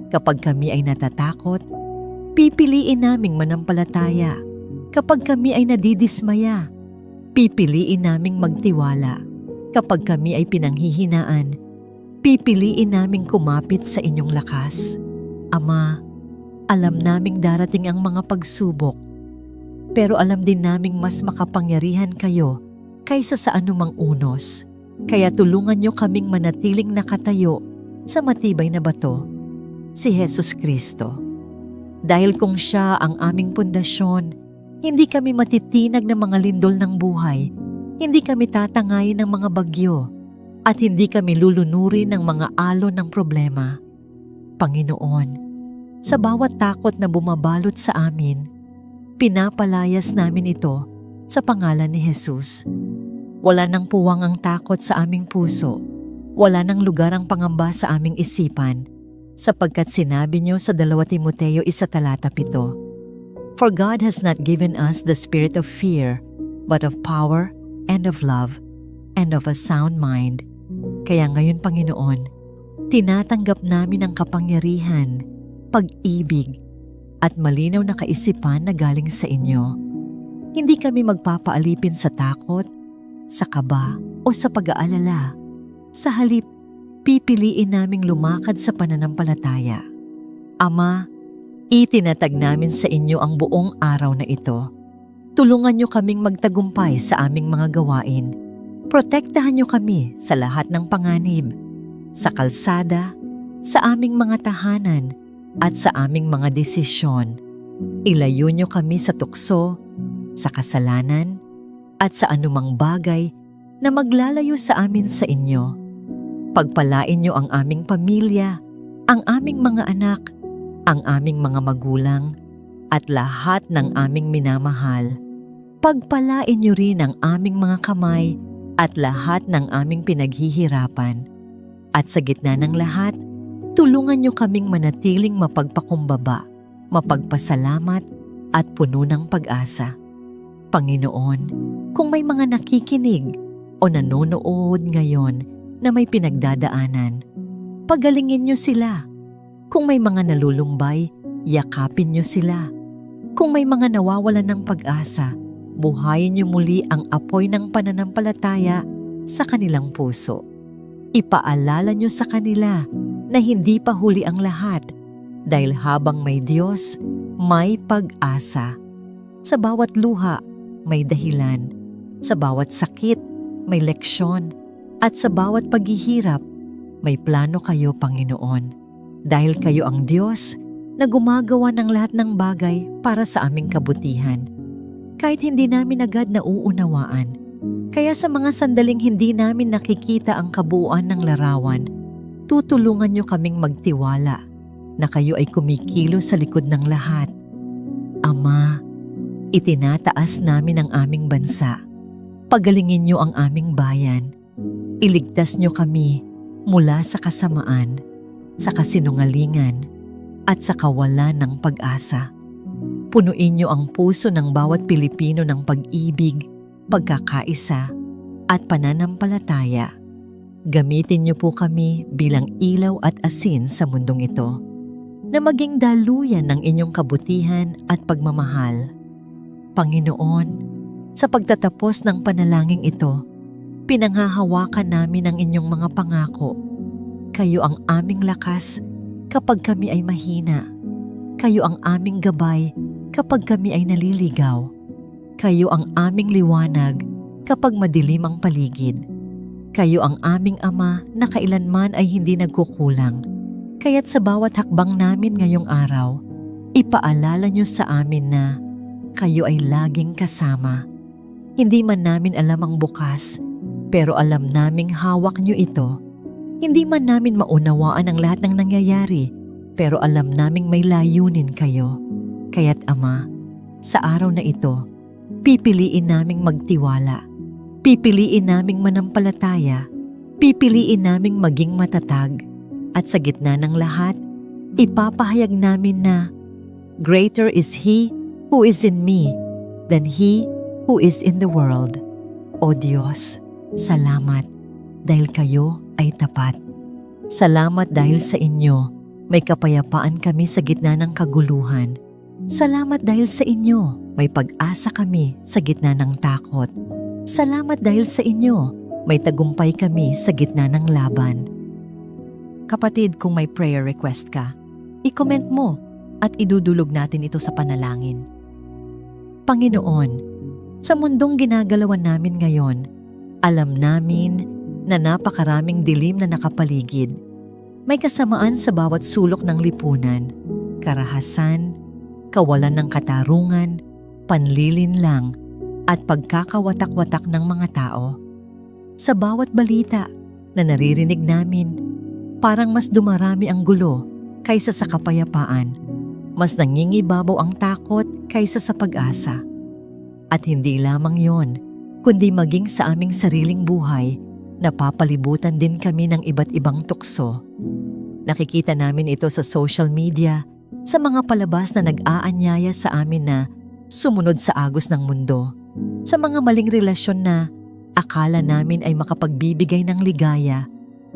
Kapag kami ay natatakot, pipiliin naming manampalataya. Kapag kami ay nadidismaya, pipiliin naming magtiwala. Kapag kami ay pinanghihinaan, pipiliin naming kumapit sa inyong lakas. Ama, alam naming darating ang mga pagsubok, pero alam din naming mas makapangyarihan kayo kaysa sa anumang unos. Kaya tulungan niyo kaming manatiling nakatayo sa matibay na bato, si Jesus Kristo. Dahil kung siya ang aming pundasyon, hindi kami matitinag ng mga lindol ng buhay, hindi kami tatangayin ng mga bagyo, at hindi kami lulunurin ng mga alon ng problema. Panginoon, sa bawat takot na bumabalot sa amin, pinapalayas namin ito sa pangalan ni Jesus. Wala nang puwang ang takot sa aming puso. Wala nang lugar ang pangamba sa aming isipan, sapagkat sinabi niyo sa 2 Timoteo 1:7, for God has not given us the spirit of fear, but of power and of love and of a sound mind. Kaya ngayon, Panginoon, tinatanggap namin ang kapangyarihan, pag-ibig, at malinaw na kaisipan na galing sa inyo. Hindi kami magpapaalipin sa takot, sa kaba, o sa pag-aalala. Sa halip, pipiliin naming lumakad sa pananampalataya. Ama, itinatag namin sa inyo ang buong araw na ito. Tulungan niyo kaming magtagumpay sa aming mga gawain. Protektahan niyo kami sa lahat ng panganib, sa kalsada, sa aming mga tahanan, at sa aming mga desisyon. Ilayo niyo kami sa tukso, sa kasalanan, at sa anumang bagay na maglalayo sa amin sa inyo. Pagpalain niyo ang aming pamilya, ang aming mga anak, ang aming mga magulang, at lahat ng aming minamahal. Pagpalain niyo rin ang aming mga kamay at lahat ng aming pinaghihirapan. At sa gitna ng lahat, tulungan niyo kaming manatiling mapagpakumbaba, mapagpasalamat, at puno ng pag-asa. Panginoon, kung may mga nakikinig o nanonood ngayon na may pinagdadaanan, pagalingin niyo sila. Kung may mga nalulumbay, yakapin niyo sila. Kung may mga nawawalan ng pag-asa, buhayin niyo muli ang apoy ng pananampalataya sa kanilang puso. Ipaalala niyo sa kanila na hindi pa huli ang lahat, dahil habang may Diyos, may pag-asa. Sa bawat luha, may dahilan. Sa bawat sakit, may leksyon. At sa bawat paghihirap, may plano kayo, Panginoon. Dahil kayo ang Diyos na gumagawa ng lahat ng bagay para sa aming kabutihan. Kahit hindi namin agad nauunawaan. Kaya sa mga sandaling hindi namin nakikita ang kabuuan ng larawan, tutulungan niyo kaming magtiwala na kayo ay kumikilos sa likod ng lahat. Ama, itinataas namin ang aming bansa. Pagalingin niyo ang aming bayan. Iligtas niyo kami mula sa kasamaan, sa kasinungalingan, at sa kawalan ng pag-asa. Punuin niyo ang puso ng bawat Pilipino ng pag-ibig, pagkakaisa, at pananampalataya. Gamitin niyo po kami bilang ilaw at asin sa mundong ito, na maging daluyan ng inyong kabutihan at pagmamahal. Panginoon, sa pagtatapos ng panalangin ito, pinanghahawakan namin ang inyong mga pangako. Kayo ang aming lakas kapag kami ay mahina. Kayo ang aming gabay kapag kami ay naliligaw. Kayo ang aming liwanag kapag madilim ang paligid. Kayo ang aming Ama na kailanman ay hindi nagkukulang. Kaya't sa bawat hakbang namin ngayong araw, ipaalala niyo sa amin na kayo ay laging kasama. Hindi man namin alam ang bukas, pero alam naming hawak niyo ito. Hindi man namin maunawaan ang lahat ng nangyayari, pero alam naming may layunin kayo. Kaya't Ama, sa araw na ito, pipiliin naming magtiwala. Pipiliin naming manampalataya. Pipiliin naming maging matatag. At sa gitna ng lahat, ipapahayag namin na greater is He who is in me than he who is in the world. O Diyos, salamat dahil kayo ay tapat. Salamat dahil sa inyo, may kapayapaan kami sa gitna ng kaguluhan. Salamat dahil sa inyo, may pag-asa kami sa gitna ng takot. Salamat dahil sa inyo, may tagumpay kami sa gitna ng laban. Kapatid, kung may prayer request ka, i-comment mo at idudulog natin ito sa panalangin. Panginoon, sa mundong ginagalawan namin ngayon, alam namin na napakaraming dilim na nakapaligid. May kasamaan sa bawat sulok ng lipunan, karahasan, kawalan ng katarungan, panlilinlang, at pagkakawatak-watak ng mga tao. Sa bawat balita na naririnig namin, parang mas dumarami ang gulo kaysa sa kapayapaan. Mas nangingibabaw ang takot kaysa sa pag-asa. At hindi lamang yon, kundi maging sa aming sariling buhay, napapalibutan din kami ng iba't ibang tukso. Nakikita namin ito sa social media, sa mga palabas na nag-aanyaya sa amin na sumunod sa agos ng mundo, sa mga maling relasyon na akala namin ay makapagbibigay ng ligaya,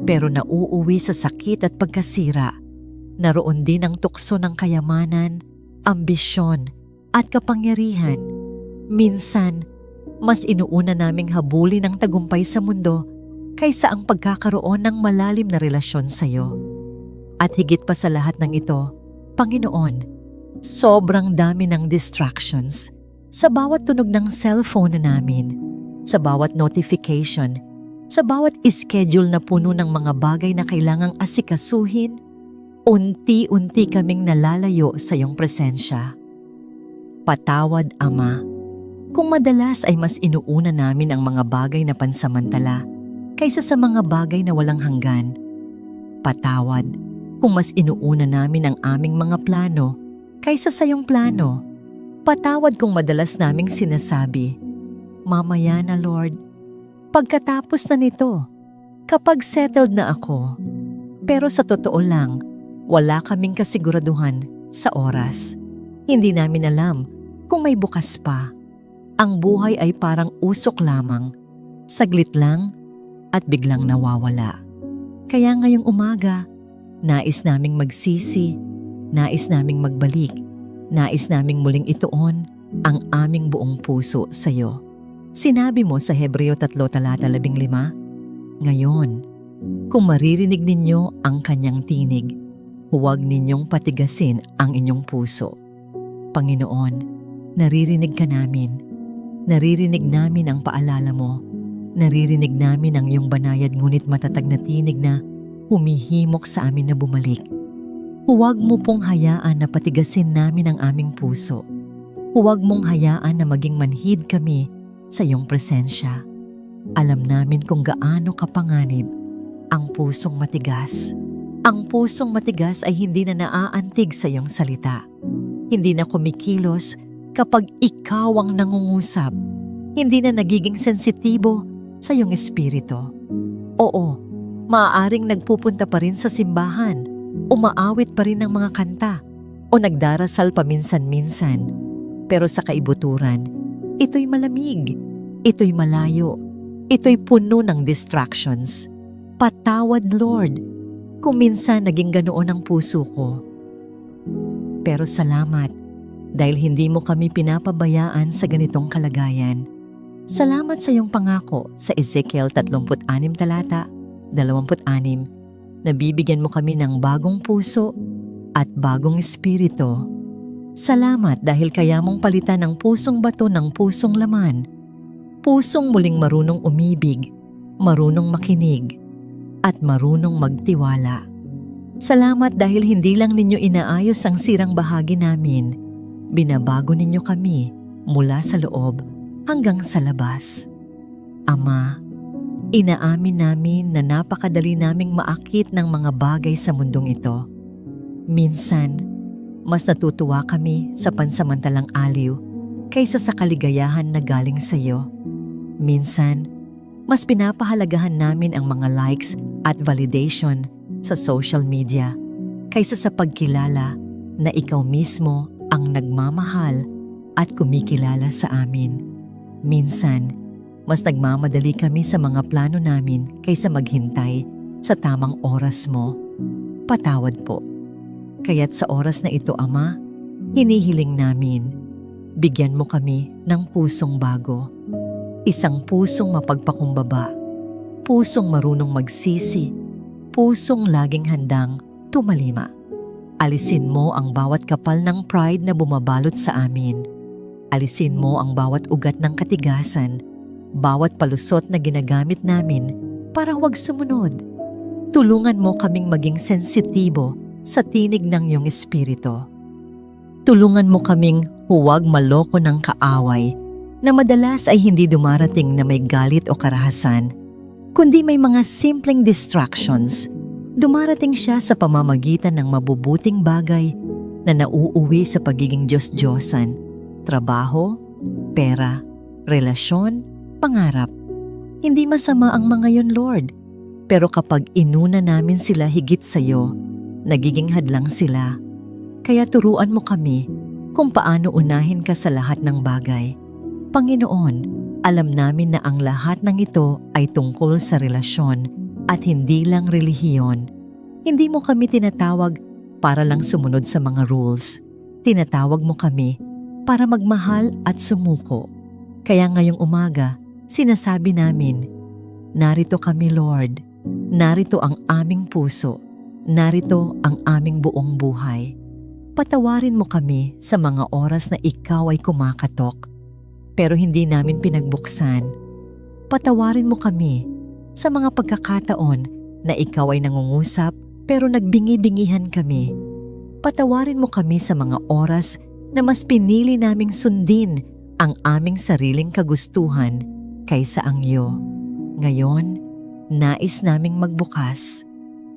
pero nauuwi sa sakit at pagkasira. Naroon din ang tukso ng kayamanan, ambisyon, at kapangyarihan. Minsan, mas inuuna naming habulin ang tagumpay sa mundo kaysa ang pagkakaroon ng malalim na relasyon sa iyo. At higit pa sa lahat ng ito, Panginoon, sobrang dami ng distractions sa bawat tunog ng cellphone namin, sa bawat notification, sa bawat schedule na puno ng mga bagay na kailangang asikasuhin. Unti-unti kaming nalalayo sa iyong presensya. Patawad, Ama, kung madalas ay mas inuuna namin ang mga bagay na pansamantala kaysa sa mga bagay na walang hanggan. Patawad kung mas inuuna namin ang aming mga plano kaysa sa iyong plano. Patawad kung madalas naming sinasabi, mamaya na Lord, pagkatapos na nito, kapag settled na ako. Pero sa totoo lang, wala kaming kasiguraduhan sa oras. Hindi namin alam kung may bukas pa. Ang buhay ay parang usok lamang, saglit lang at biglang nawawala. Kaya ngayong umaga, nais naming magsisi, nais naming magbalik, nais naming muling ituon ang aming buong puso sa iyo. Sinabi mo sa Hebreo 3:15, ngayon, kung maririnig ninyo ang kanyang tinig, huwag ninyong patigasin ang inyong puso. Panginoon, naririnig ka namin. Naririnig namin ang paalala mo. Naririnig namin ang iyong banayad ngunit matatag na tinig na humihimok sa amin na bumalik. Huwag mo pong hayaan na patigasin namin ang aming puso. Huwag mong hayaan na maging manhid kami sa iyong presensya. Alam namin kung gaano kapanganib ang pusong matigas. Ang pusong matigas ay hindi na naaantig sa iyong salita. Hindi na kumikilos kapag ikaw ang nangungusap. Hindi na nagiging sensitibo sa iyong espiritu. Oo, maaaring nagpupunta pa rin sa simbahan, umaawit pa rin ng mga kanta, o nagdarasal paminsan-minsan. Pero sa kaibuturan, ito'y malamig, ito'y malayo, ito'y puno ng distractions. Patawad, Lord, kung minsan naging ganoon ang puso ko. Pero salamat dahil hindi mo kami pinapabayaan sa ganitong kalagayan. Salamat sa iyong pangako sa Ezekiel 36:26, na bibigyan mo kami ng bagong puso at bagong espiritu. Salamat dahil kaya mong palitan ang pusong bato ng pusong laman. pusong muling marunong umibig, marunong makinig, at marunong magtiwala. Salamat dahil hindi lang ninyo inaayos ang sirang bahagi namin, binabago ninyo kami mula sa loob hanggang sa labas. Ama, inaamin namin na napakadali naming maakit ng mga bagay sa mundong ito. Minsan, mas natutuwa kami sa pansamantalang aliw kaysa sa kaligayahan na galing sa iyo. Minsan, mas pinapahalagahan namin ang mga likes at validation sa social media kaysa sa pagkilala na ikaw mismo ang nagmamahal at kumikilala sa amin. Minsan, mas nagmamadali kami sa mga plano namin kaysa maghintay sa tamang oras mo. Patawad po. Kaya't sa oras na ito, Ama, hinihiling namin, bigyan mo kami ng pusong bago. Isang pusong mapagpakumbaba, pusong marunong magsisi, pusong laging handang tumalima. Alisin mo ang bawat kapal ng pride na bumabalot sa amin. Alisin mo ang bawat ugat ng katigasan, bawat palusot na ginagamit namin para huwag sumunod. Tulungan mo kaming maging sensitibo sa tinig ng iyong espiritu. Tulungan mo kaming huwag maloko ng kaaway na madalas ay hindi dumarating na may galit o karahasan, kundi may mga simpleng distractions. Dumarating siya sa pamamagitan ng mabubuting bagay na nauuwi sa pagiging Diyos-Diyosan, trabaho, pera, relasyon, pangarap. Hindi masama ang mga yon, Lord. Pero kapag inuna namin sila higit sa iyo, nagiging hadlang sila. Kaya turuan mo kami kung paano unahin ka sa lahat ng bagay. Panginoon, alam namin na ang lahat ng ito ay tungkol sa relasyon at hindi lang relihiyon. Hindi mo kami tinatawag para lang sumunod sa mga rules. Tinatawag mo kami para magmahal at sumuko. Kaya ngayong umaga, sinasabi namin, narito kami, Lord. Narito ang aming puso. Narito ang aming buong buhay. Patawarin mo kami sa mga oras na ikaw ay kumakatok, pero hindi namin pinagbuksan. Patawarin mo kami sa mga pagkakataon na ikaw ay nangungusap pero nagbingi-bingihan kami. Patawarin mo kami sa mga oras na mas pinili naming sundin ang aming sariling kagustuhan kaysa ang iyo. Ngayon, nais naming magbukas.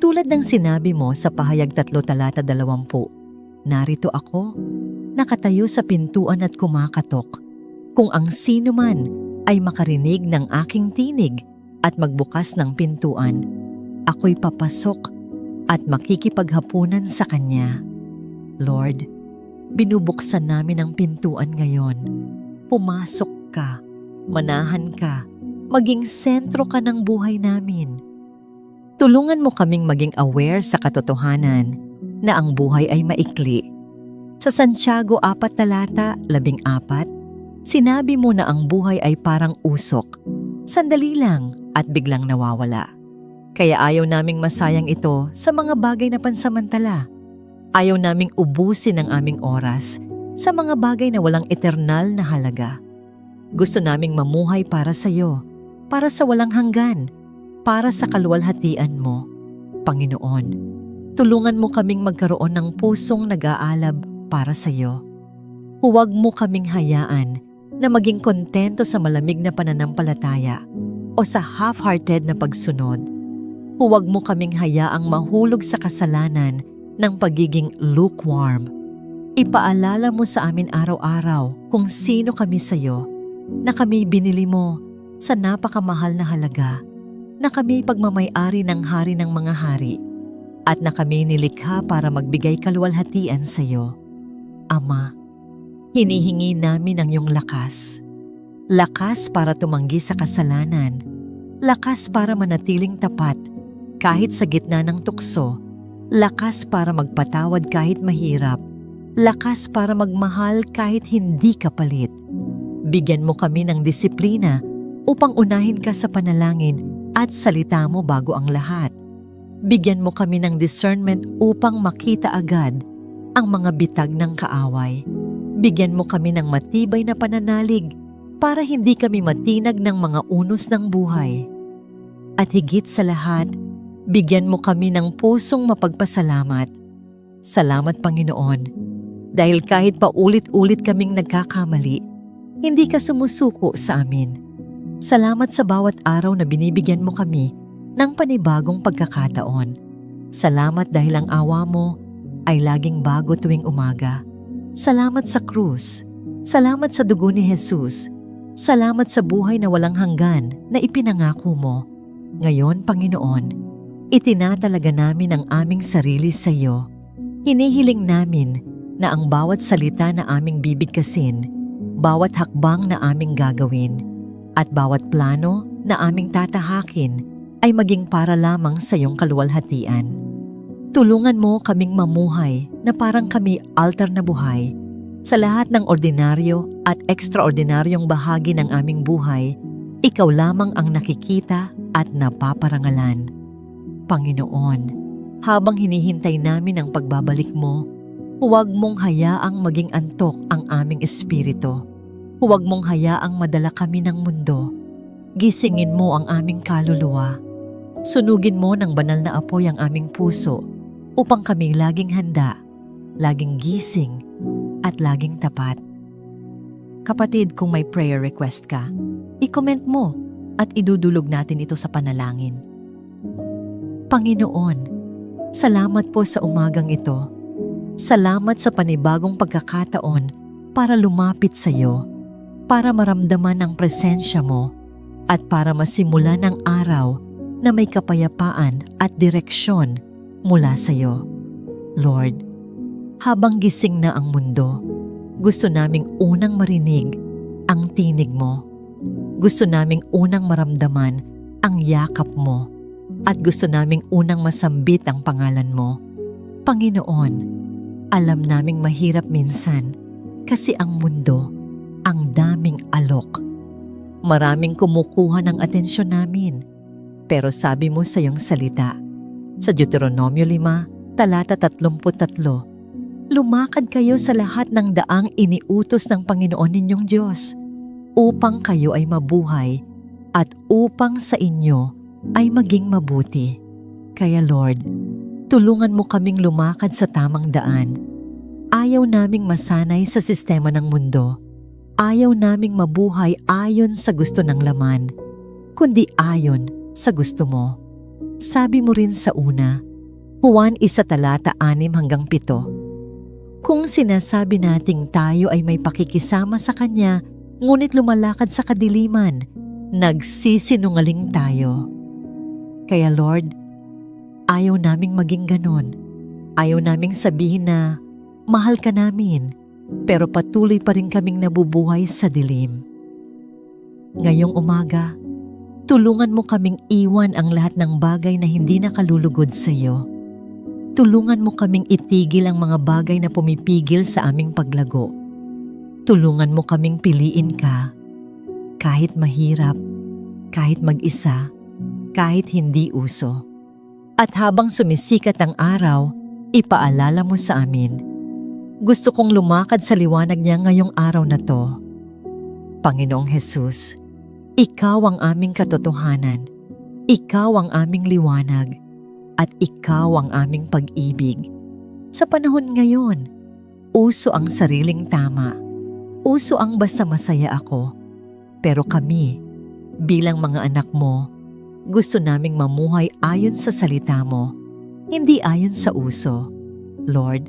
Tulad ng sinabi mo sa Pahayag 3:20, narito ako, nakatayo sa pintuan at kumakatok. Kung ang sino man ay makarinig ng aking tinig at magbukas ng pintuan, ako'y papasok at makikipaghapunan sa kanya. Lord, binubuksan namin ang pintuan ngayon. Pumasok ka, manahan ka, maging sentro ka ng buhay namin. Tulungan mo kaming maging aware sa katotohanan na ang buhay ay maikli. Sa Santiago 4:14, sinabi mo na ang buhay ay parang usok, sandali lang at biglang nawawala. Kaya ayaw naming masayang ito sa mga bagay na pansamantala. Ayaw naming ubusin ang aming oras sa mga bagay na walang eternal na halaga. Gusto naming mamuhay para sa iyo, para sa walang hanggan, para sa kaluwalhatian mo. Panginoon, tulungan mo kaming magkaroon ng pusong nag-aalab para sa iyo. Huwag mo kaming hayaan na maging kontento sa malamig na pananampalataya o sa half-hearted na pagsunod. Huwag mo kaming hayaang mahulog sa kasalanan ng pagiging lukewarm. Ipaalala mo sa amin araw-araw kung sino kami sa iyo, na kami binili mo sa napakamahal na halaga, na kami pagmamay-ari ng hari ng mga hari, at na kami nilikha para magbigay kaluwalhatian sa iyo. Ama, hinihingi namin ang iyong lakas. Lakas para tumanggi sa kasalanan. Lakas para manatiling tapat kahit sa gitna ng tukso. Lakas para magpatawad kahit mahirap. Lakas para magmahal kahit hindi kapalit. Bigyan mo kami ng disiplina upang unahin ka sa panalangin at salita mo bago ang lahat. Bigyan mo kami ng discernment upang makita agad ang mga bitag ng kaaway. Bigyan mo kami ng matibay na pananalig para hindi kami matinag ng mga unos ng buhay. At higit sa lahat, bigyan mo kami ng pusong mapagpasalamat. Salamat, Panginoon, dahil kahit paulit-ulit kaming nagkakamali, hindi ka sumusuko sa amin. Salamat sa bawat araw na binibigyan mo kami ng panibagong pagkakataon. Salamat dahil ang awa mo ay laging bago tuwing umaga. Salamat sa krus. Salamat sa dugo ni Jesus. Salamat sa buhay na walang hanggan na ipinangako mo. Ngayon, Panginoon, itinatalaga namin ang aming sarili sa iyo. Hinihiling namin na ang bawat salita na aming bibigkasin, bawat hakbang na aming gagawin, at bawat plano na aming tatahakin ay maging para lamang sa iyong kaluwalhatian. Tulungan mo kaming mamuhay na parang kami altar na buhay. Sa lahat ng ordinaryo at ekstraordinaryong bahagi ng aming buhay, ikaw lamang ang nakikita at napaparangalan. Panginoon, habang hinihintay namin ang pagbabalik mo, huwag mong hayaang maging antok ang aming espiritu. Huwag mong hayaang madala kami ng mundo. Gisingin mo ang aming kaluluwa. Sunugin mo ng banal na apoy ang aming puso upang kami laging handa, laging gising, at laging tapat. Kapatid, kung may prayer request ka, i-comment mo at idudulog natin ito sa panalangin. Panginoon, salamat po sa umagang ito. Salamat sa panibagong pagkakataon para lumapit sa iyo, para maramdaman ang presensya mo, at para masimulan ang araw na may kapayapaan at direksyon mula sa iyo. Lord, habang gising na ang mundo, gusto naming unang marinig ang tinig mo. Gusto naming unang maramdaman ang yakap mo. At gusto naming unang masambit ang pangalan mo. Panginoon, alam naming mahirap minsan kasi ang mundo, ang daming alok. Maraming kumukuha ng atensyon namin. Pero sabi mo sa iyong salita, sa Deuteronomio 5, talata 33, lumakad kayo sa lahat ng daang iniutos ng Panginoon ninyong Diyos upang kayo ay mabuhay at upang sa inyo ay maging mabuti. Kaya Lord, tulungan mo kaming lumakad sa tamang daan. Ayaw naming masanay sa sistema ng mundo. Ayaw naming mabuhay ayon sa gusto ng laman, kundi ayon sa gusto mo. Sabi mo rin sa una, Juan 1 talata 6-7, kung sinasabi nating tayo ay may pakikisama sa Kanya, ngunit lumalakad sa kadiliman, nagsisinungaling tayo. Kaya Lord, ayaw naming maging ganon. Ayaw naming sabihin na mahal ka namin, pero patuloy pa rin kaming nabubuhay sa dilim. Ngayong umaga, tulungan mo kaming iwan ang lahat ng bagay na hindi nakalulugod sa iyo. Tulungan mo kaming itigil ang mga bagay na pumipigil sa aming paglago. Tulungan mo kaming piliin ka, kahit mahirap, kahit mag-isa, kahit hindi uso. At habang sumisikat ang araw, ipaalala mo sa amin, gusto kong lumakad sa liwanag niya ngayong araw na to. Panginoong Jesus, Ikaw ang aming katotohanan, Ikaw ang aming liwanag, at Ikaw ang aming pag-ibig. Sa panahon ngayon, uso ang sariling tama, uso ang basta masaya ako. Pero kami, bilang mga anak mo, gusto naming mamuhay ayon sa salita mo, hindi ayon sa uso. Lord,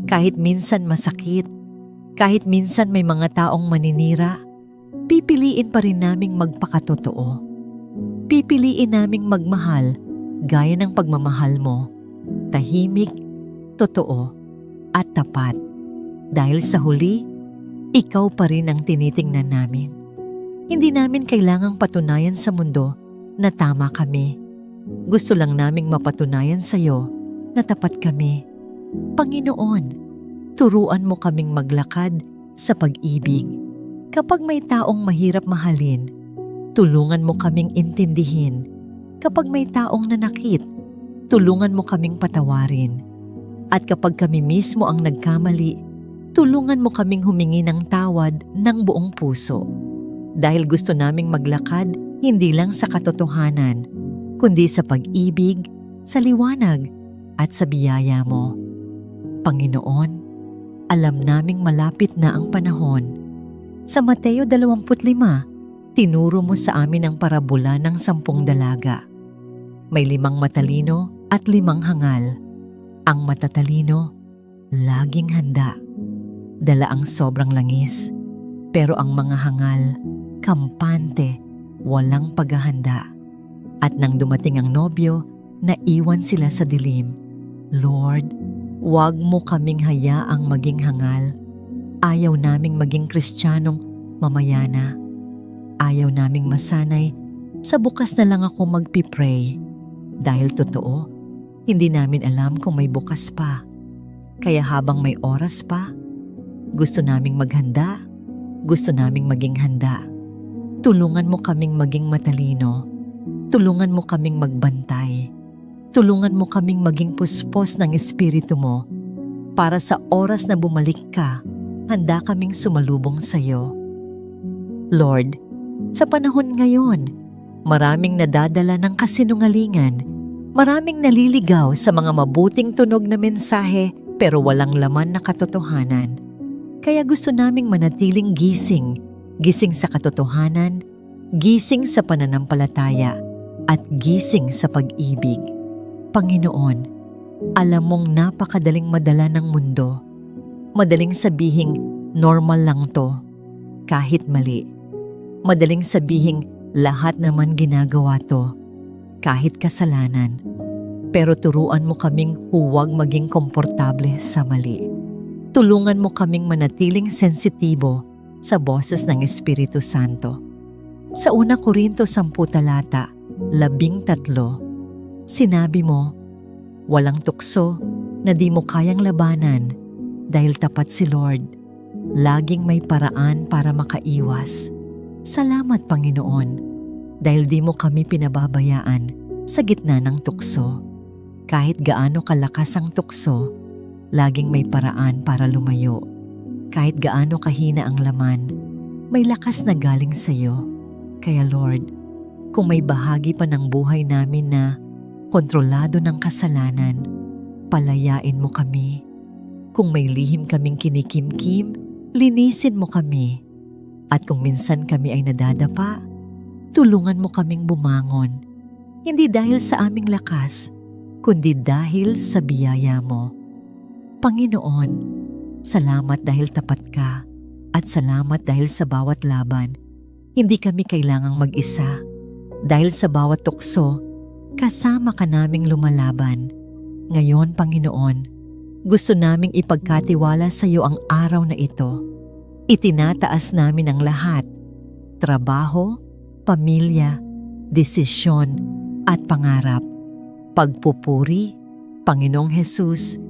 kahit minsan masakit, kahit minsan may mga taong maninira, pipiliin pa rin naming magpakatotoo. Pipiliin naming magmahal gaya ng pagmamahal mo, tahimik, totoo, at tapat. Dahil sa huli, ikaw pa rin ang tinitingnan namin. Hindi namin kailangang patunayan sa mundo na tama kami. Gusto lang naming mapatunayan sa iyo na tapat kami. Panginoon, turuan mo kaming maglakad sa pag-ibig. Kapag may taong mahirap mahalin, tulungan mo kaming intindihin. Kapag may taong nanakit, tulungan mo kaming patawarin. At kapag kami mismo ang nagkamali, tulungan mo kaming humingi ng tawad ng buong puso. Dahil gusto naming maglakad hindi lang sa katotohanan, kundi sa pag-ibig, sa liwanag, at sa biyaya mo. Panginoon, alam naming malapit na ang panahon. Sa Mateo 25, tinuro mo sa amin ang parabola ng 10 dalaga. May 5 matalino at 5 hangal. Ang matatalino, laging handa. Dala ang sobrang langis. Pero ang mga hangal, kampante, walang paghahanda. At nang dumating ang nobyo, naiwan sila sa dilim. Lord, huwag mo kaming hayaang maging hangal. Ayaw naming maging Kristiyanong mamayana. Ayaw naming masanay sa bukas na lang ako magpipray. Dahil totoo, hindi namin alam kung may bukas pa. Kaya habang may oras pa, gusto naming maghanda, gusto naming maging handa. Tulungan mo kaming maging matalino. Tulungan mo kaming magbantay. Tulungan mo kaming maging puspos ng Espiritu mo para sa oras na bumalik ka, handa kaming sumalubong sa iyo. Lord, sa panahon ngayon, maraming nadadala ng kasinungalingan, maraming naliligaw sa mga mabuting tunog na mensahe pero walang laman na katotohanan. Kaya gusto naming manatiling gising, gising sa katotohanan, gising sa pananampalataya, at gising sa pag-ibig. Panginoon, alam mong napakadaling madala ng mundo. Madaling sabihing normal lang to, kahit mali. Madaling sabihing lahat naman ginagawa to, kahit kasalanan. Pero turuan mo kaming huwag maging komportable sa mali. Tulungan mo kaming manatiling sensitibo sa boses ng Espiritu Santo. Sa 1 Korinto 10 talata 13, sinabi mo, walang tukso na di mo kayang labanan dahil tapat si Lord. Laging may paraan para makaiwas. Salamat, Panginoon, dahil di mo kami pinababayaan sa gitna ng tukso. Kahit gaano kalakas ang tukso, laging may paraan para lumayo. Kahit gaano kahina ang laman, may lakas na galing sa iyo. Kaya Lord, kung may bahagi pa ng buhay namin na kontrolado ng kasalanan, palayain mo kami. Kung may lihim kaming kinikimkim, linisin mo kami. At kung minsan kami ay nadadapa, tulungan mo kaming bumangon. Hindi dahil sa aming lakas, kundi dahil sa biyaya mo. Panginoon, salamat dahil tapat ka at salamat dahil sa bawat laban, hindi kami kailangang mag-isa. Dahil sa bawat tukso, kasama ka naming lumalaban. Ngayon, Panginoon, gusto naming ipagkatiwala sa iyo ang araw na ito. Itinataas namin ang lahat, trabaho, pamilya, desisyon, at pangarap. Pagpupuri, Panginoong Hesus,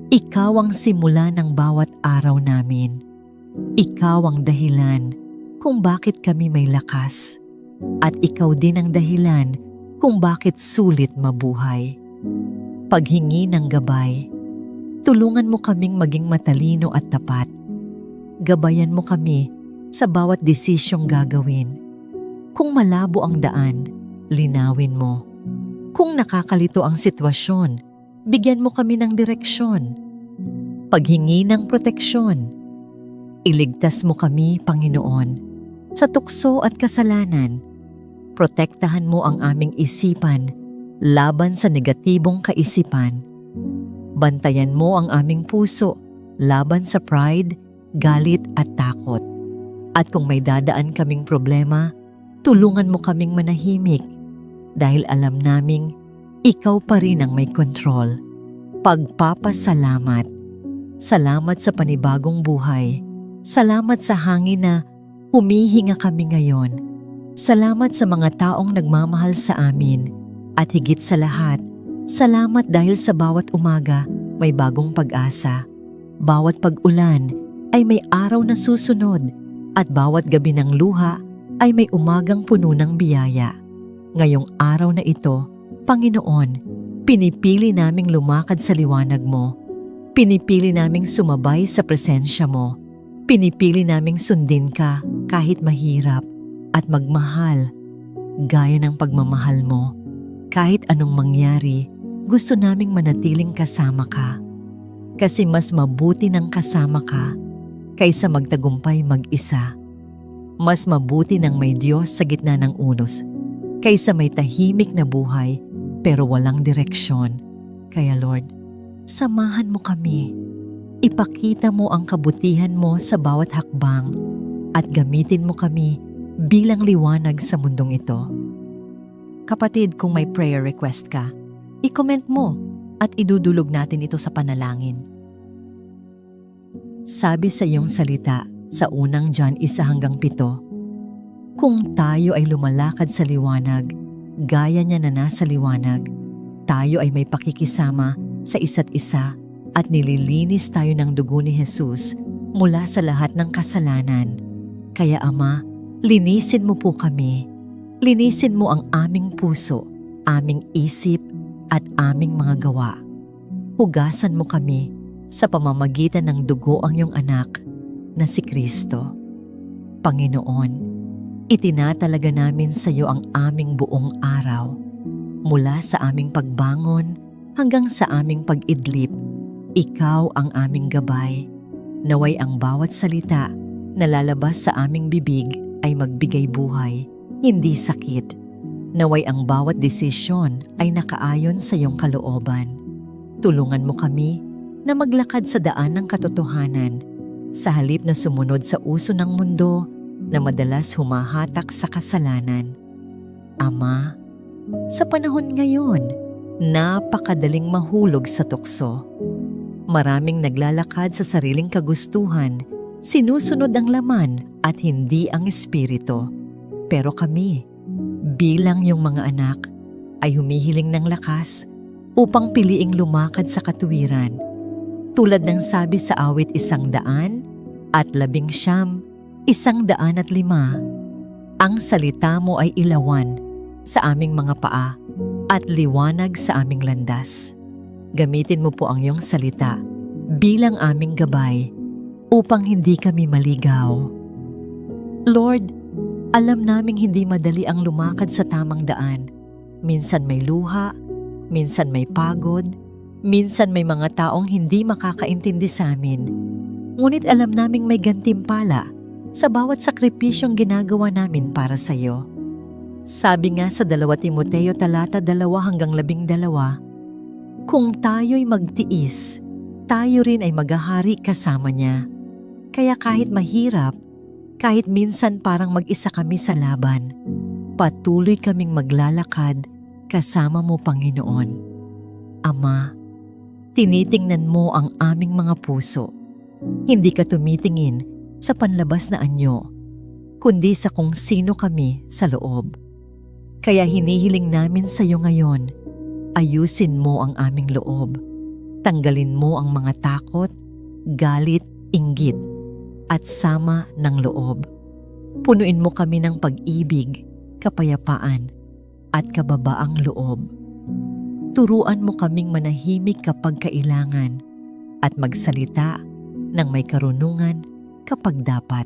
Ikaw ang simula ng bawat araw namin. Ikaw ang dahilan kung bakit kami may lakas. At ikaw din ang dahilan kung bakit sulit mabuhay. Paghingi ng gabay, tulungan mo kaming maging matalino at tapat. Gabayan mo kami sa bawat desisyong gagawin. Kung malabo ang daan, linawin mo. Kung nakakalito ang sitwasyon, bigyan mo kami ng direksyon. Paghingi ng proteksyon. Iligtas mo kami, Panginoon, sa tukso at kasalanan. Protektahan mo ang aming isipan laban sa negatibong kaisipan. Bantayan mo ang aming puso laban sa pride, galit at takot. At kung may dadaan kaming problema, tulungan mo kaming manahimik dahil alam naming ikaw pa rin ang may kontrol. Pagpapasalamat. Salamat sa panibagong buhay. Salamat sa hangin na humihinga kami ngayon. Salamat sa mga taong nagmamahal sa amin. At higit sa lahat, salamat dahil sa bawat umaga may bagong pag-asa. Bawat pag-ulan ay may araw na susunod at bawat gabi ng luha ay may umagang puno ng biyaya. Ngayong araw na ito, Panginoon, pinipili naming lumakad sa liwanag mo. Pinipili naming sumabay sa presensya mo. Pinipili naming sundin ka kahit mahirap. at magmahal gaya ng pagmamahal mo. Kahit anong mangyari, gusto naming manatiling kasama ka. Kasi mas mabuti ng kasama ka kaysa magtagumpay mag-isa. Mas mabuti ng may Diyos sa gitna ng unos kaysa may tahimik na buhay pero walang direksyon. Kaya Lord, samahan mo kami. Ipakita mo ang kabutihan mo sa bawat hakbang at gamitin mo kami bilang liwanag sa mundong ito. Kapatid, kung may prayer request ka, i-comment mo at idudulog natin ito sa panalangin. Sabi sa iyong salita sa unang John 1:7, kung tayo ay lumalakad sa liwanag, gaya niya na nasa liwanag, tayo ay may pakikisama sa isa't isa at nililinis tayo ng dugo ni Jesus mula sa lahat ng kasalanan. Kaya Ama, linisin mo po kami. Linisin mo ang aming puso, aming isip, at aming mga gawa. Hugasan mo kami sa pamamagitan ng dugo ang iyong anak na si Kristo. Panginoon, itinatalaga namin sa iyo ang aming buong araw. Mula sa aming pagbangon hanggang sa aming pag-idlip, ikaw ang aming gabay. Naway ang bawat salita na lalabas sa aming bibig ay magbigay buhay, hindi sakit. Naway ang bawat desisyon ay nakaayon sa iyong kalooban. Tulungan mo kami na maglakad sa daan ng katotohanan, sa halip na sumunod sa uso ng mundo na madalas humahatak sa kasalanan. Ama, sa panahon ngayon, napakadaling mahulog sa tukso. Maraming naglalakad sa sariling kagustuhan, sinusunod ang laman at hindi ang espiritu. Pero kami, bilang yung mga anak, ay humihiling ng lakas upang piliing lumakad sa katuwiran. Tulad ng sabi sa awit 119, 105, ang salita mo ay ilawan sa aming mga paa at liwanag sa aming landas. Gamitin mo po ang iyong salita bilang aming gabay upang hindi kami maligaw. Lord, alam naming hindi madali ang lumakad sa tamang daan. Minsan may luha, minsan may pagod, minsan may mga taong hindi makakaintindi sa amin. Ngunit alam naming may gantimpala sa bawat sakripisyong ginagawa namin para sa iyo. Sabi nga sa 2 Timoteo 2:2, kung tayo'y magtiis, tayo rin ay maghahari kasama niya. Kaya kahit mahirap, kahit minsan parang mag-isa kami sa laban, patuloy kaming maglalakad kasama mo, Panginoon. Ama, tinitingnan mo ang aming mga puso. Hindi ka tumitingin sa panlabas na anyo, kundi sa kung sino kami sa loob. Kaya hinihiling namin sa iyo ngayon, ayusin mo ang aming loob. Tanggalin mo ang mga takot, galit, inggit, at sama ng loob. Punuin mo kami ng pag-ibig, kapayapaan, at kababaang loob. Turuan mo kaming manahimik kapag kailangan at magsalita ng may karunungan kapag dapat.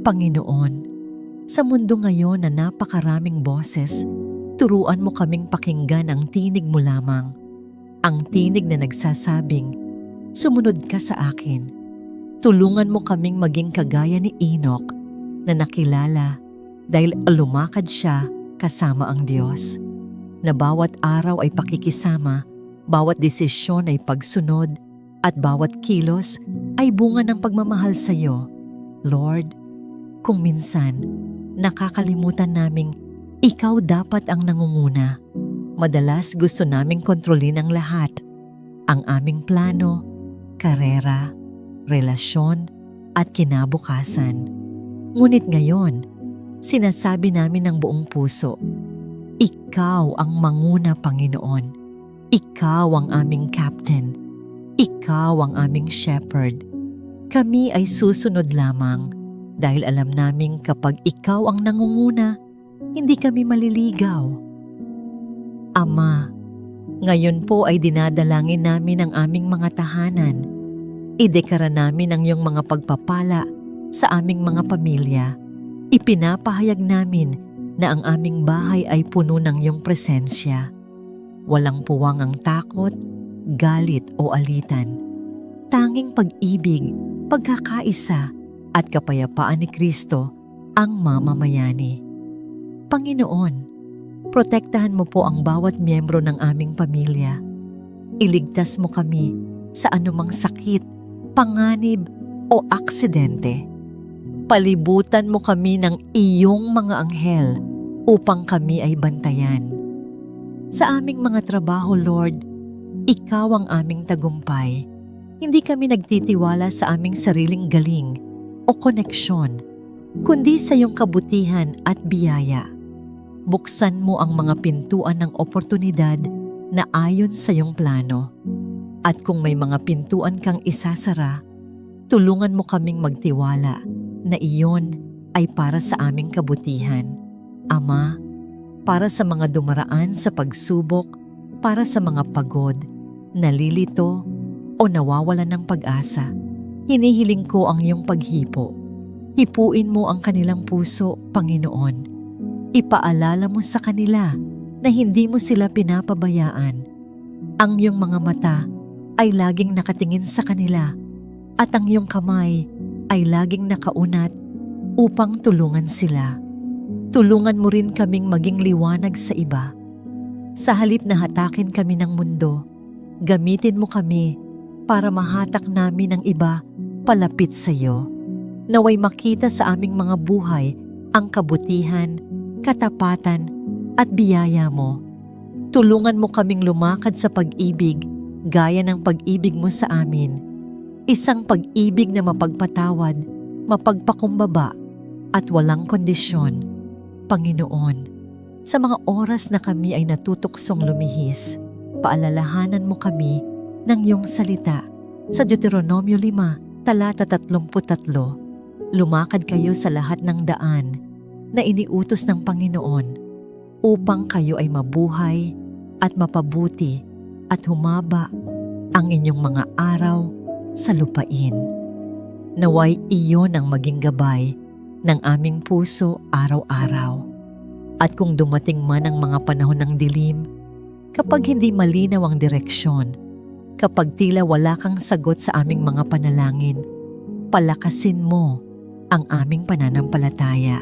Panginoon, sa mundo ngayon na napakaraming boses, turuan mo kaming pakinggan ang tinig mo lamang. Ang tinig na nagsasabing, sumunod ka sa akin. Tulungan mo kaming maging kagaya ni Enoch na nakilala dahil lumakad siya kasama ang Diyos. Na bawat araw ay pakikisama, bawat desisyon ay pagsunod, at bawat kilos ay bunga ng pagmamahal sa iyo. Lord, kung minsan nakakalimutan naming ikaw dapat ang nangunguna. Madalas gusto naming kontrolin ang lahat. Ang aming plano, karera, relasyon, at kinabukasan. Ngunit ngayon, sinasabi namin ng buong puso, ikaw ang manguna, Panginoon. Ikaw ang aming captain. Ikaw ang aming shepherd. Kami ay susunod lamang dahil alam naming kapag ikaw ang nangunguna, hindi kami maliligaw. Ama, ngayon po ay dinadalangin namin ang aming mga tahanan. Idekara namin ang iyong mga pagpapala sa aming mga pamilya. Ipinapahayag namin na ang aming bahay ay puno ng iyong presensya. Walang puwang ang takot, galit o alitan. Tanging pag-ibig, pagkakaisa at kapayapaan ni Kristo ang mamamayani. Panginoon, protektahan mo po ang bawat miyembro ng aming pamilya. Iligtas mo kami sa anumang sakit, panganib o aksidente. Palibutan mo kami ng iyong mga anghel upang kami ay bantayan. Sa aming mga trabaho, Lord, ikaw ang aming tagumpay. Hindi kami nagtitiwala sa aming sariling galing o koneksyon, kundi sa iyong kabutihan at biyaya. Buksan mo ang mga pintuan ng oportunidad na ayon sa iyong plano. At kung may mga pintuan kang isasara, tulungan mo kaming magtiwala na iyon ay para sa aming kabutihan. Ama, para sa mga dumaraan sa pagsubok, para sa mga pagod, nalilito o nawawalan ng pag-asa, hinihiling ko ang iyong paghipo. Hipuin mo ang kanilang puso, Panginoon. Ipaalala mo sa kanila na hindi mo sila pinapabayaan. Ang iyong mga mata ay laging nakatingin sa kanila at ang iyong kamay ay laging nakaunat upang tulungan sila. Tulungan mo rin kaming maging liwanag sa iba. Sa halip na hatakin kami ng mundo, gamitin mo kami para mahatak namin ang iba palapit sa iyo. Naway makita sa aming mga buhay ang kabutihan, katapatan at biyaya mo. Tulungan mo kaming lumakad sa pag-ibig gaya ng pag-ibig mo sa amin. Isang pag-ibig na mapagpatawad, mapagpakumbaba at walang kondisyon. Panginoon, sa mga oras na kami ay natutuksong lumihis, paalalahanan mo kami ng iyong salita. Sa Deuteronomio 5, talata 33, lumakad kayo sa lahat ng daan na iniutos ng Panginoon upang kayo ay mabuhay at mapabuti at humaba ang inyong mga araw sa lupain. Naway iyon ang maging gabay ng aming puso araw-araw. At kung dumating man ang mga panahon ng dilim, kapag hindi malinaw ang direksyon, kapag tila wala kang sagot sa aming mga panalangin, palakasin mo ang aming pananampalataya.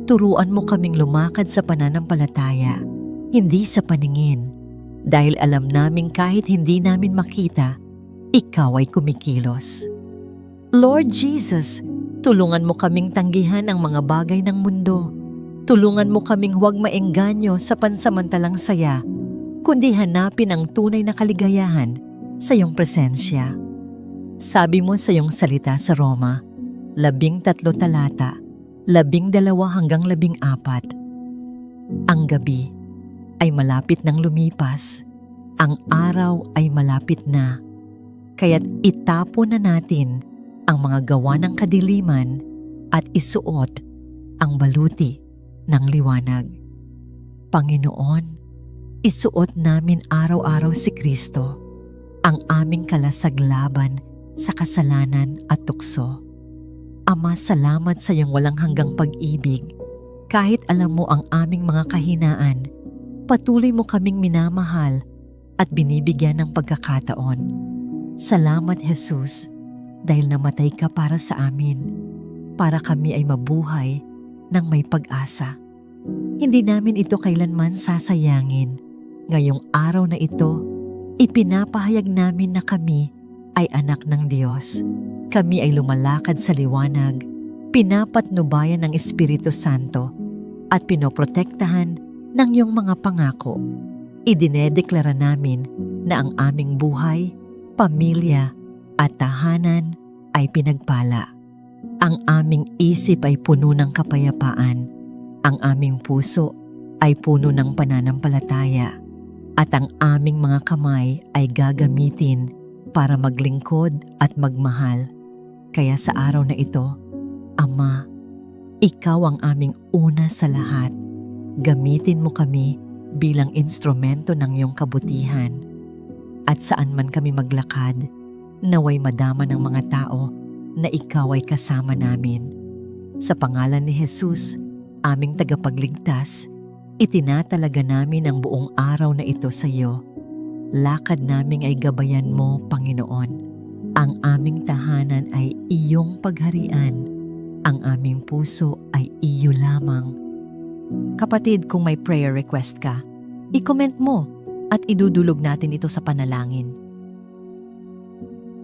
Turuan mo kaming lumakad sa pananampalataya, hindi sa paningin, dahil alam namin kahit hindi namin makita, ikaw ay kumikilos. Lord Jesus, tulungan mo kaming tanggihan ang mga bagay ng mundo. Tulungan mo kaming huwag maengganyo sa pansamantalang saya, kundi hanapin ang tunay na kaligayahan sa iyong presensya. Sabi mo sa iyong salita sa Roma, 13 talata, 12 hanggang 14. Ang gabi ay malapit nang lumipas, ang araw ay malapit na. Kaya't itapon na natin ang mga gawa ng kadiliman at isuot ang baluti ng liwanag. Panginoon, isuot namin araw-araw si Kristo, ang aming kalasaglaban sa kasalanan at tukso. Ama, salamat sa iyong walang hanggang pag-ibig. Kahit alam mo ang aming mga kahinaan, patuloy mo kaming minamahal at binibigyan ng pagkakataon. Salamat, Jesus, dahil namatay ka para sa amin, para kami ay mabuhay ng may pag-asa. Hindi namin ito kailanman sasayangin. Ngayong araw na ito, ipinapahayag namin na kami ay anak ng Diyos. Kami ay lumalakad sa liwanag, pinapatnubayan ng Espiritu Santo, at pinoprotektahan ng iyong mga pangako. Idinedeklara namin na ang aming buhay, pamilya at tahanan ay pinagpala. Ang aming isip ay puno ng kapayapaan. Ang aming puso ay puno ng pananampalataya. At ang aming mga kamay ay gagamitin para maglingkod at magmahal. Kaya sa araw na ito, Ama, ikaw ang aming una sa lahat. Gamitin mo kami bilang instrumento ng iyong kabutihan. At saan man kami maglakad, naway madama ng mga tao na ikaw ay kasama namin. Sa pangalan ni Jesus, aming tagapagligtas, itinatalaga namin ang buong araw na ito sa iyo. Lakad namin ay gabayan mo, Panginoon. Ang aming tahanan ay iyong pagharian. Ang aming puso ay iyo lamang. Kapatid, kung may prayer request ka, i-comment mo at idudulog natin ito sa panalangin.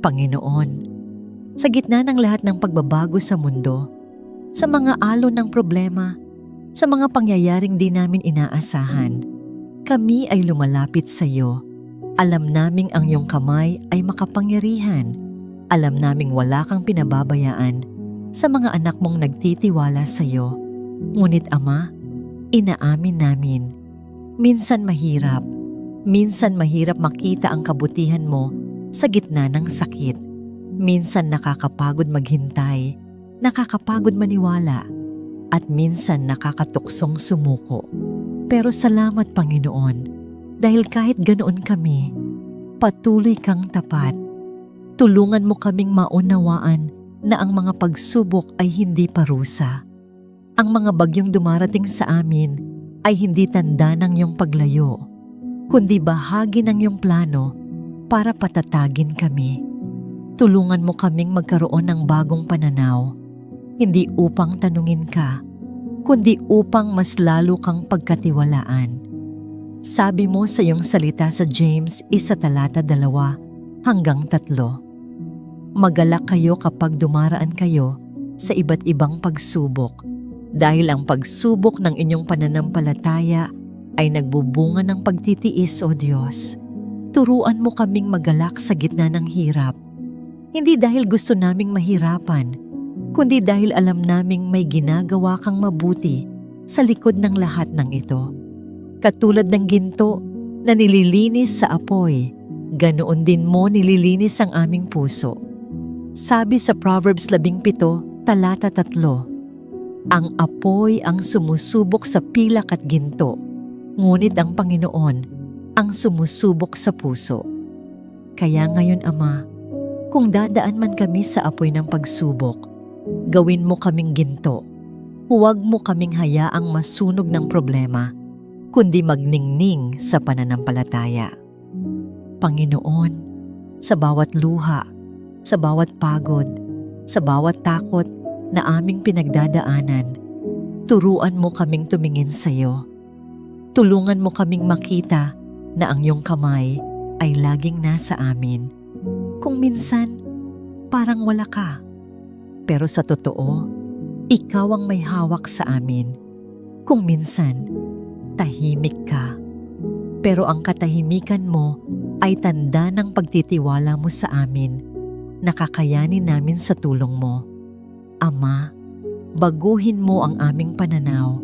Panginoon, sa gitna ng lahat ng pagbabago sa mundo, sa mga alon ng problema, sa mga pangyayaring di namin inaasahan, kami ay lumalapit sa iyo. Alam naming ang iyong kamay ay makapangyarihan. Alam naming wala kang pinababayaan sa mga anak mong nagtitiwala sa iyo. Ngunit Ama, inaamin namin, minsan mahirap makita ang kabutihan mo sa gitna ng sakit. Minsan nakakapagod maghintay, nakakapagod maniwala, at minsan nakakatuksong sumuko. Pero salamat, Panginoon, dahil kahit ganoon kami, patuloy kang tapat. Tulungan mo kaming maunawaan na ang mga pagsubok ay hindi parusa. Ang mga bagyong dumarating sa amin ay hindi tanda ng iyong paglayo, kundi bahagi ng iyong plano para patatagin kami. Tulungan mo kaming magkaroon ng bagong pananaw, hindi upang tanungin ka, kundi upang mas lalo kang pagkatiwalaan. Sabi mo sa iyong salita sa James 1:2-3, magalak kayo kapag dumaraan kayo sa iba't ibang pagsubok, dahil ang pagsubok ng inyong pananampalataya ay nagbubunga ng pagtitiis, O Diyos. Turuan mo kaming magalak sa gitna ng hirap, hindi dahil gusto naming mahirapan, kundi dahil alam naming may ginagawa kang mabuti sa likod ng lahat ng ito. Katulad ng ginto na nililinis sa apoy, ganoon din mo nililinis ang aming puso. Sabi sa Proverbs 17:3, ang apoy ang sumusubok sa pilak at ginto, ngunit ang Panginoon ang sumusubok sa puso. Kaya ngayon, Ama, kung dadaan man kami sa apoy ng pagsubok, gawin mo kaming ginto. Huwag mo kaming hayaang masunog ng problema, kundi magningning sa pananampalataya. Panginoon, sa bawat luha, sa bawat pagod, sa bawat takot na aming pinagdadaanan, turuan mo kaming tumingin sa iyo. Tulungan mo kaming makita na ang iyong kamay ay laging nasa amin. Kung minsan, parang wala ka. Pero sa totoo, ikaw ang may hawak sa amin. Kung minsan, tahimik ka. Pero ang katahimikan mo ay tanda ng pagtitiwala mo sa amin. Nakakayanin namin sa tulong mo. Ama, baguhin mo ang aming pananaw.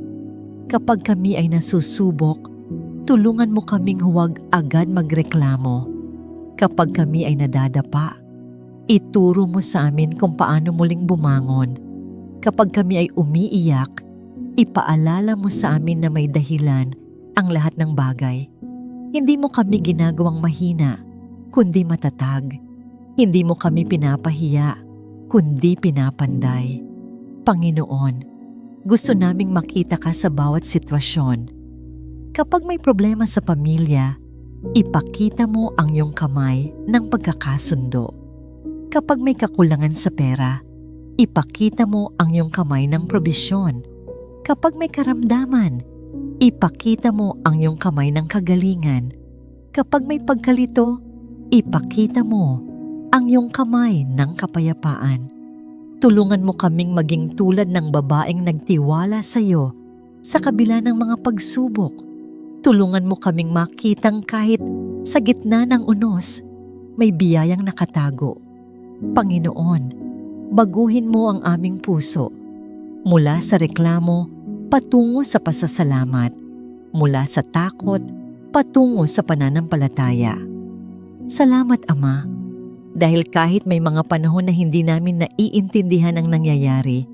Kapag kami ay nasusubok, tulungan mo kaming huwag agad magreklamo. Kapag kami ay nadadapa, ituro mo sa amin kung paano muling bumangon. Kapag kami ay umiiyak, ipaalala mo sa amin na may dahilan ang lahat ng bagay. Hindi mo kami ginagawang mahina, kundi matatag. Hindi mo kami pinapahiya, kundi pinapanday. Panginoon, gusto naming makita ka sa bawat sitwasyon. Kapag may problema sa pamilya, ipakita mo ang iyong kamay ng pagkakasundo. Kapag may kakulangan sa pera, ipakita mo ang iyong kamay ng probisyon. Kapag may karamdaman, ipakita mo ang iyong kamay ng kagalingan. Kapag may pagkalito, ipakita mo ang iyong kamay ng kapayapaan. Tulungan mo kaming maging tulad ng babaeng nagtiwala sa iyo sa kabila ng mga pagsubok. Tulungan mo kaming makitang kahit sa gitna ng unos, may biyayang nakatago. Panginoon, baguhin mo ang aming puso. Mula sa reklamo, patungo sa pasasalamat. Mula sa takot, patungo sa pananampalataya. Salamat, Ama, dahil kahit may mga panahon na hindi namin naiintindihan ang nangyayari,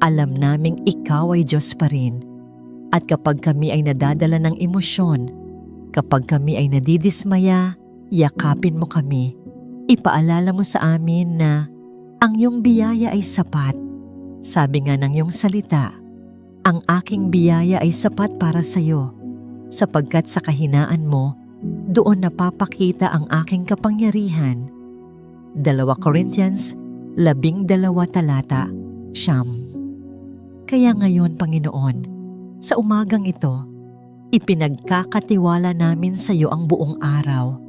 alam naming ikaw ay Diyos pa rin. At kapag kami ay nadadala ng emosyon, kapag kami ay nadidismaya, yakapin mo kami. Ipaalala mo sa amin na ang iyong biyaya ay sapat. Sabi nga ng iyong salita, ang aking biyaya ay sapat para sa iyo, sapagkat sa kahinaan mo, doon napapakita ang aking kapangyarihan. 2 Corinthians 12:9. Kaya ngayon, Panginoon, sa umagang ito, ipinagkakatiwala namin sa iyo ang buong araw.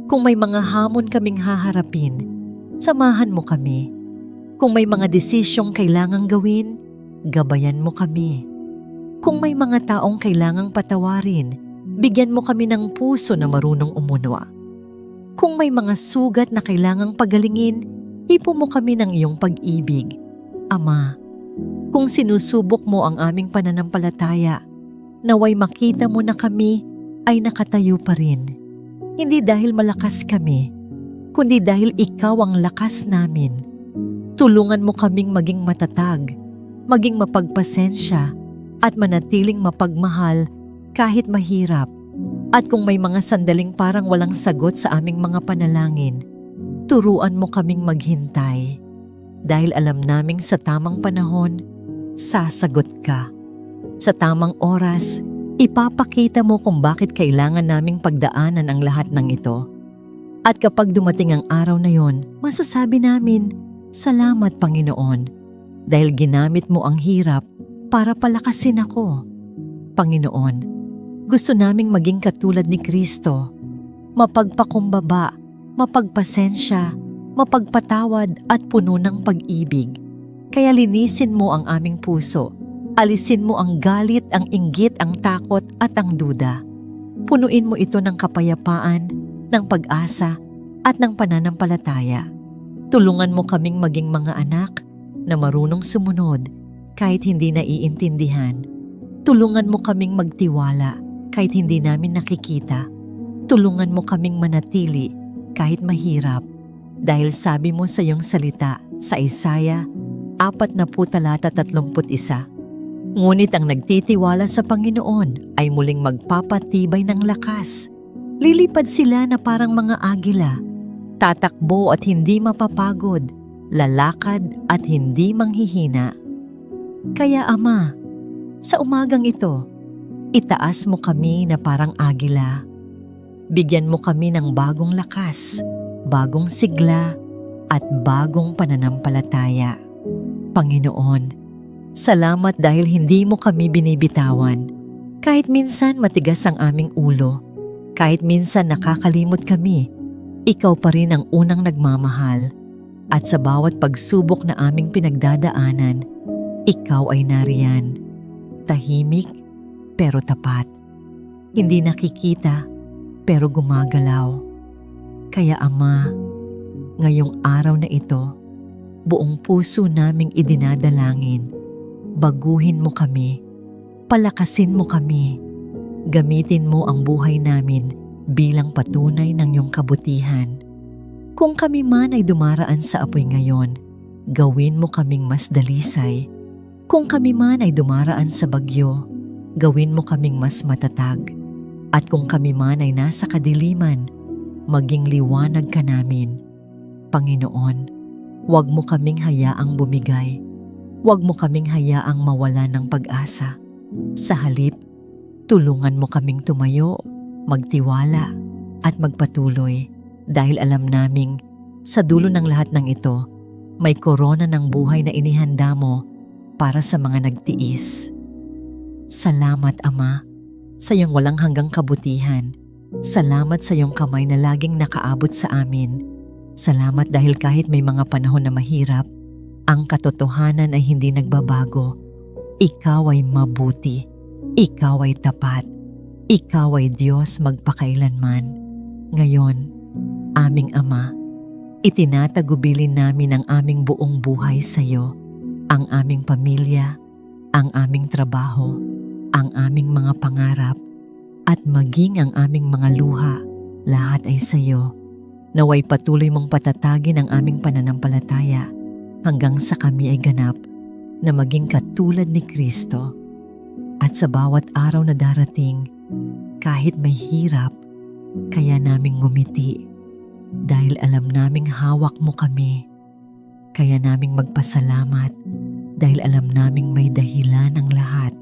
Kung may mga hamon kaming haharapin, samahan mo kami. Kung may mga desisyong kailangang gawin, gabayan mo kami. Kung may mga taong kailangang patawarin, bigyan mo kami ng puso na marunong umunwa. Kung may mga sugat na kailangang pagalingin, ipo mo kami ng iyong pag-ibig. Ama, kung sinusubok mo ang aming pananampalataya, naway makita mo na kami ay nakatayo pa rin. Hindi dahil malakas kami, kundi dahil ikaw ang lakas namin. Tulungan mo kaming maging matatag, maging mapagpasensya, at manatiling mapagmahal kahit mahirap. At kung may mga sandaling parang walang sagot sa aming mga panalangin, turuan mo kaming maghintay. Dahil alam naming sa tamang panahon, sasagot ka. Sa tamang oras, ipapakita mo kung bakit kailangan naming pagdaanan ang lahat ng ito. At kapag dumating ang araw na yon, masasabi namin, salamat Panginoon, dahil ginamit mo ang hirap para palakasin ako. Panginoon, gusto naming maging katulad ni Kristo, mapagpakumbaba, mapagpasensya, mapagpatawad at puno ng pag-ibig. Kaya linisin mo ang aming puso, alisin mo ang galit, ang inggit, ang takot at ang duda. Punuin mo ito ng kapayapaan, ng pag-asa at ng pananampalataya. Tulungan mo kaming maging mga anak na marunong sumunod kahit hindi naiintindihan. Tulungan mo kaming magtiwala kahit hindi namin nakikita. Tulungan mo kaming manatili kahit mahirap. Dahil sabi mo sa iyong salita sa Isaiah 40:31, ngunit ang nagtitiwala sa Panginoon ay muling magpapatibay ng lakas. Lilipad sila na parang mga agila, tatakbo at hindi mapapagod, lalakad at hindi manghihina. Kaya Ama, sa umagang ito, itaas mo kami na parang agila. Bigyan mo kami ng bagong lakas, bagong sigla, at bagong pananampalataya. Panginoon, salamat dahil hindi mo kami binibitawan. Kahit minsan matigas ang aming ulo, kahit minsan nakakalimot kami, ikaw pa rin ang unang nagmamahal. At sa bawat pagsubok na aming pinagdadaanan, ikaw ay nariyan. Tahimik pero tapat. Hindi nakikita pero gumagalaw. Kaya Ama, ngayong araw na ito, buong puso naming idinadalangin. Baguhin mo kami, palakasin mo kami, gamitin mo ang buhay namin bilang patunay ng iyong kabutihan. Kung kami man ay dumaraan sa apoy ngayon, gawin mo kaming mas dalisay. Kung kami man ay dumaraan sa bagyo, gawin mo kaming mas matatag. At kung kami man ay nasa kadiliman, maging liwanag ka namin. Panginoon, huwag mo kaming hayaang bumigay. Huwag mo kaming hayaang mawala ng pag-asa. Sa halip, tulungan mo kaming tumayo, magtiwala, at magpatuloy. Dahil alam naming, sa dulo ng lahat ng ito, may korona ng buhay na inihanda mo para sa mga nagtiis. Salamat Ama, sa iyong walang hanggang kabutihan. Salamat sa iyong kamay na laging nakaabot sa amin. Salamat dahil kahit may mga panahon na mahirap, ang katotohanan ay hindi nagbabago. Ikaw ay mabuti. Ikaw ay tapat. Ikaw ay Diyos magpakailanman. Ngayon, aming Ama, itinatagubilin namin ang aming buong buhay sa iyo, ang aming pamilya, ang aming trabaho, ang aming mga pangarap, at maging ang aming mga luha, lahat ay sa iyo. Naway patuloy mong patatagin ang aming pananampalataya hanggang sa kami ay ganap na maging katulad ni Kristo. At sa bawat araw na darating, kahit may hirap, kaya naming ngumiti dahil alam naming hawak mo kami. Kaya naming magpasalamat dahil alam naming may dahilan ang lahat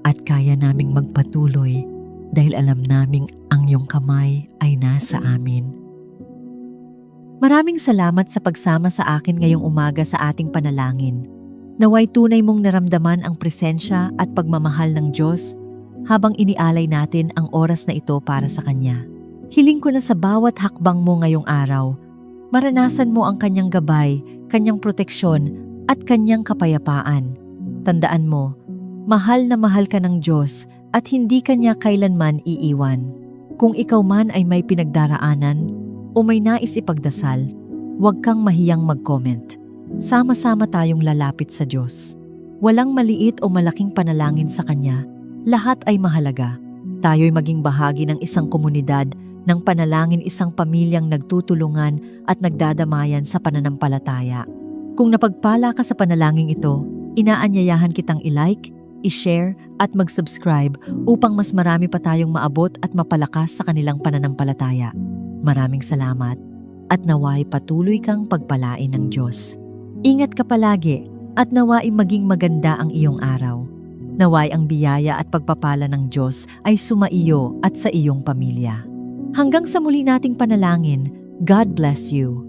at kaya naming magpatuloy dahil alam naming ang iyong kamay ay nasa amin. Maraming salamat sa pagsama sa akin ngayong umaga sa ating panalangin. Naway tunay mong naramdaman ang presensya at pagmamahal ng Diyos habang inialay natin ang oras na ito para sa Kanya. Hiling ko na sa bawat hakbang mo ngayong araw, maranasan mo ang Kanyang gabay, Kanyang proteksyon at Kanyang kapayapaan. Tandaan mo, mahal na mahal ka ng Diyos at hindi Kanya kailanman iiwan. Kung ikaw man ay may pinagdaraanan o may nais ipagdasal, huwag kang mahiyang mag-comment. Sama-sama tayong lalapit sa Diyos. Walang maliit o malaking panalangin sa Kanya. Lahat ay mahalaga. Tayo'y maging bahagi ng isang komunidad ng panalangin, isang pamilyang nagtutulungan at nagdadamayan sa pananampalataya. Kung napagpala ka sa panalangin ito, inaanyayahan kitang i-like, i-share at mag-subscribe upang mas marami pa tayong maabot at mapalakas sa kanilang pananampalataya. Maraming salamat at naway patuloy kang pagpalain ng Diyos. Ingat ka palagi at naway maging maganda ang iyong araw. Naway ang biyaya at pagpapala ng Diyos ay sumaiyo at sa iyong pamilya. Hanggang sa muli nating panalangin, God bless you.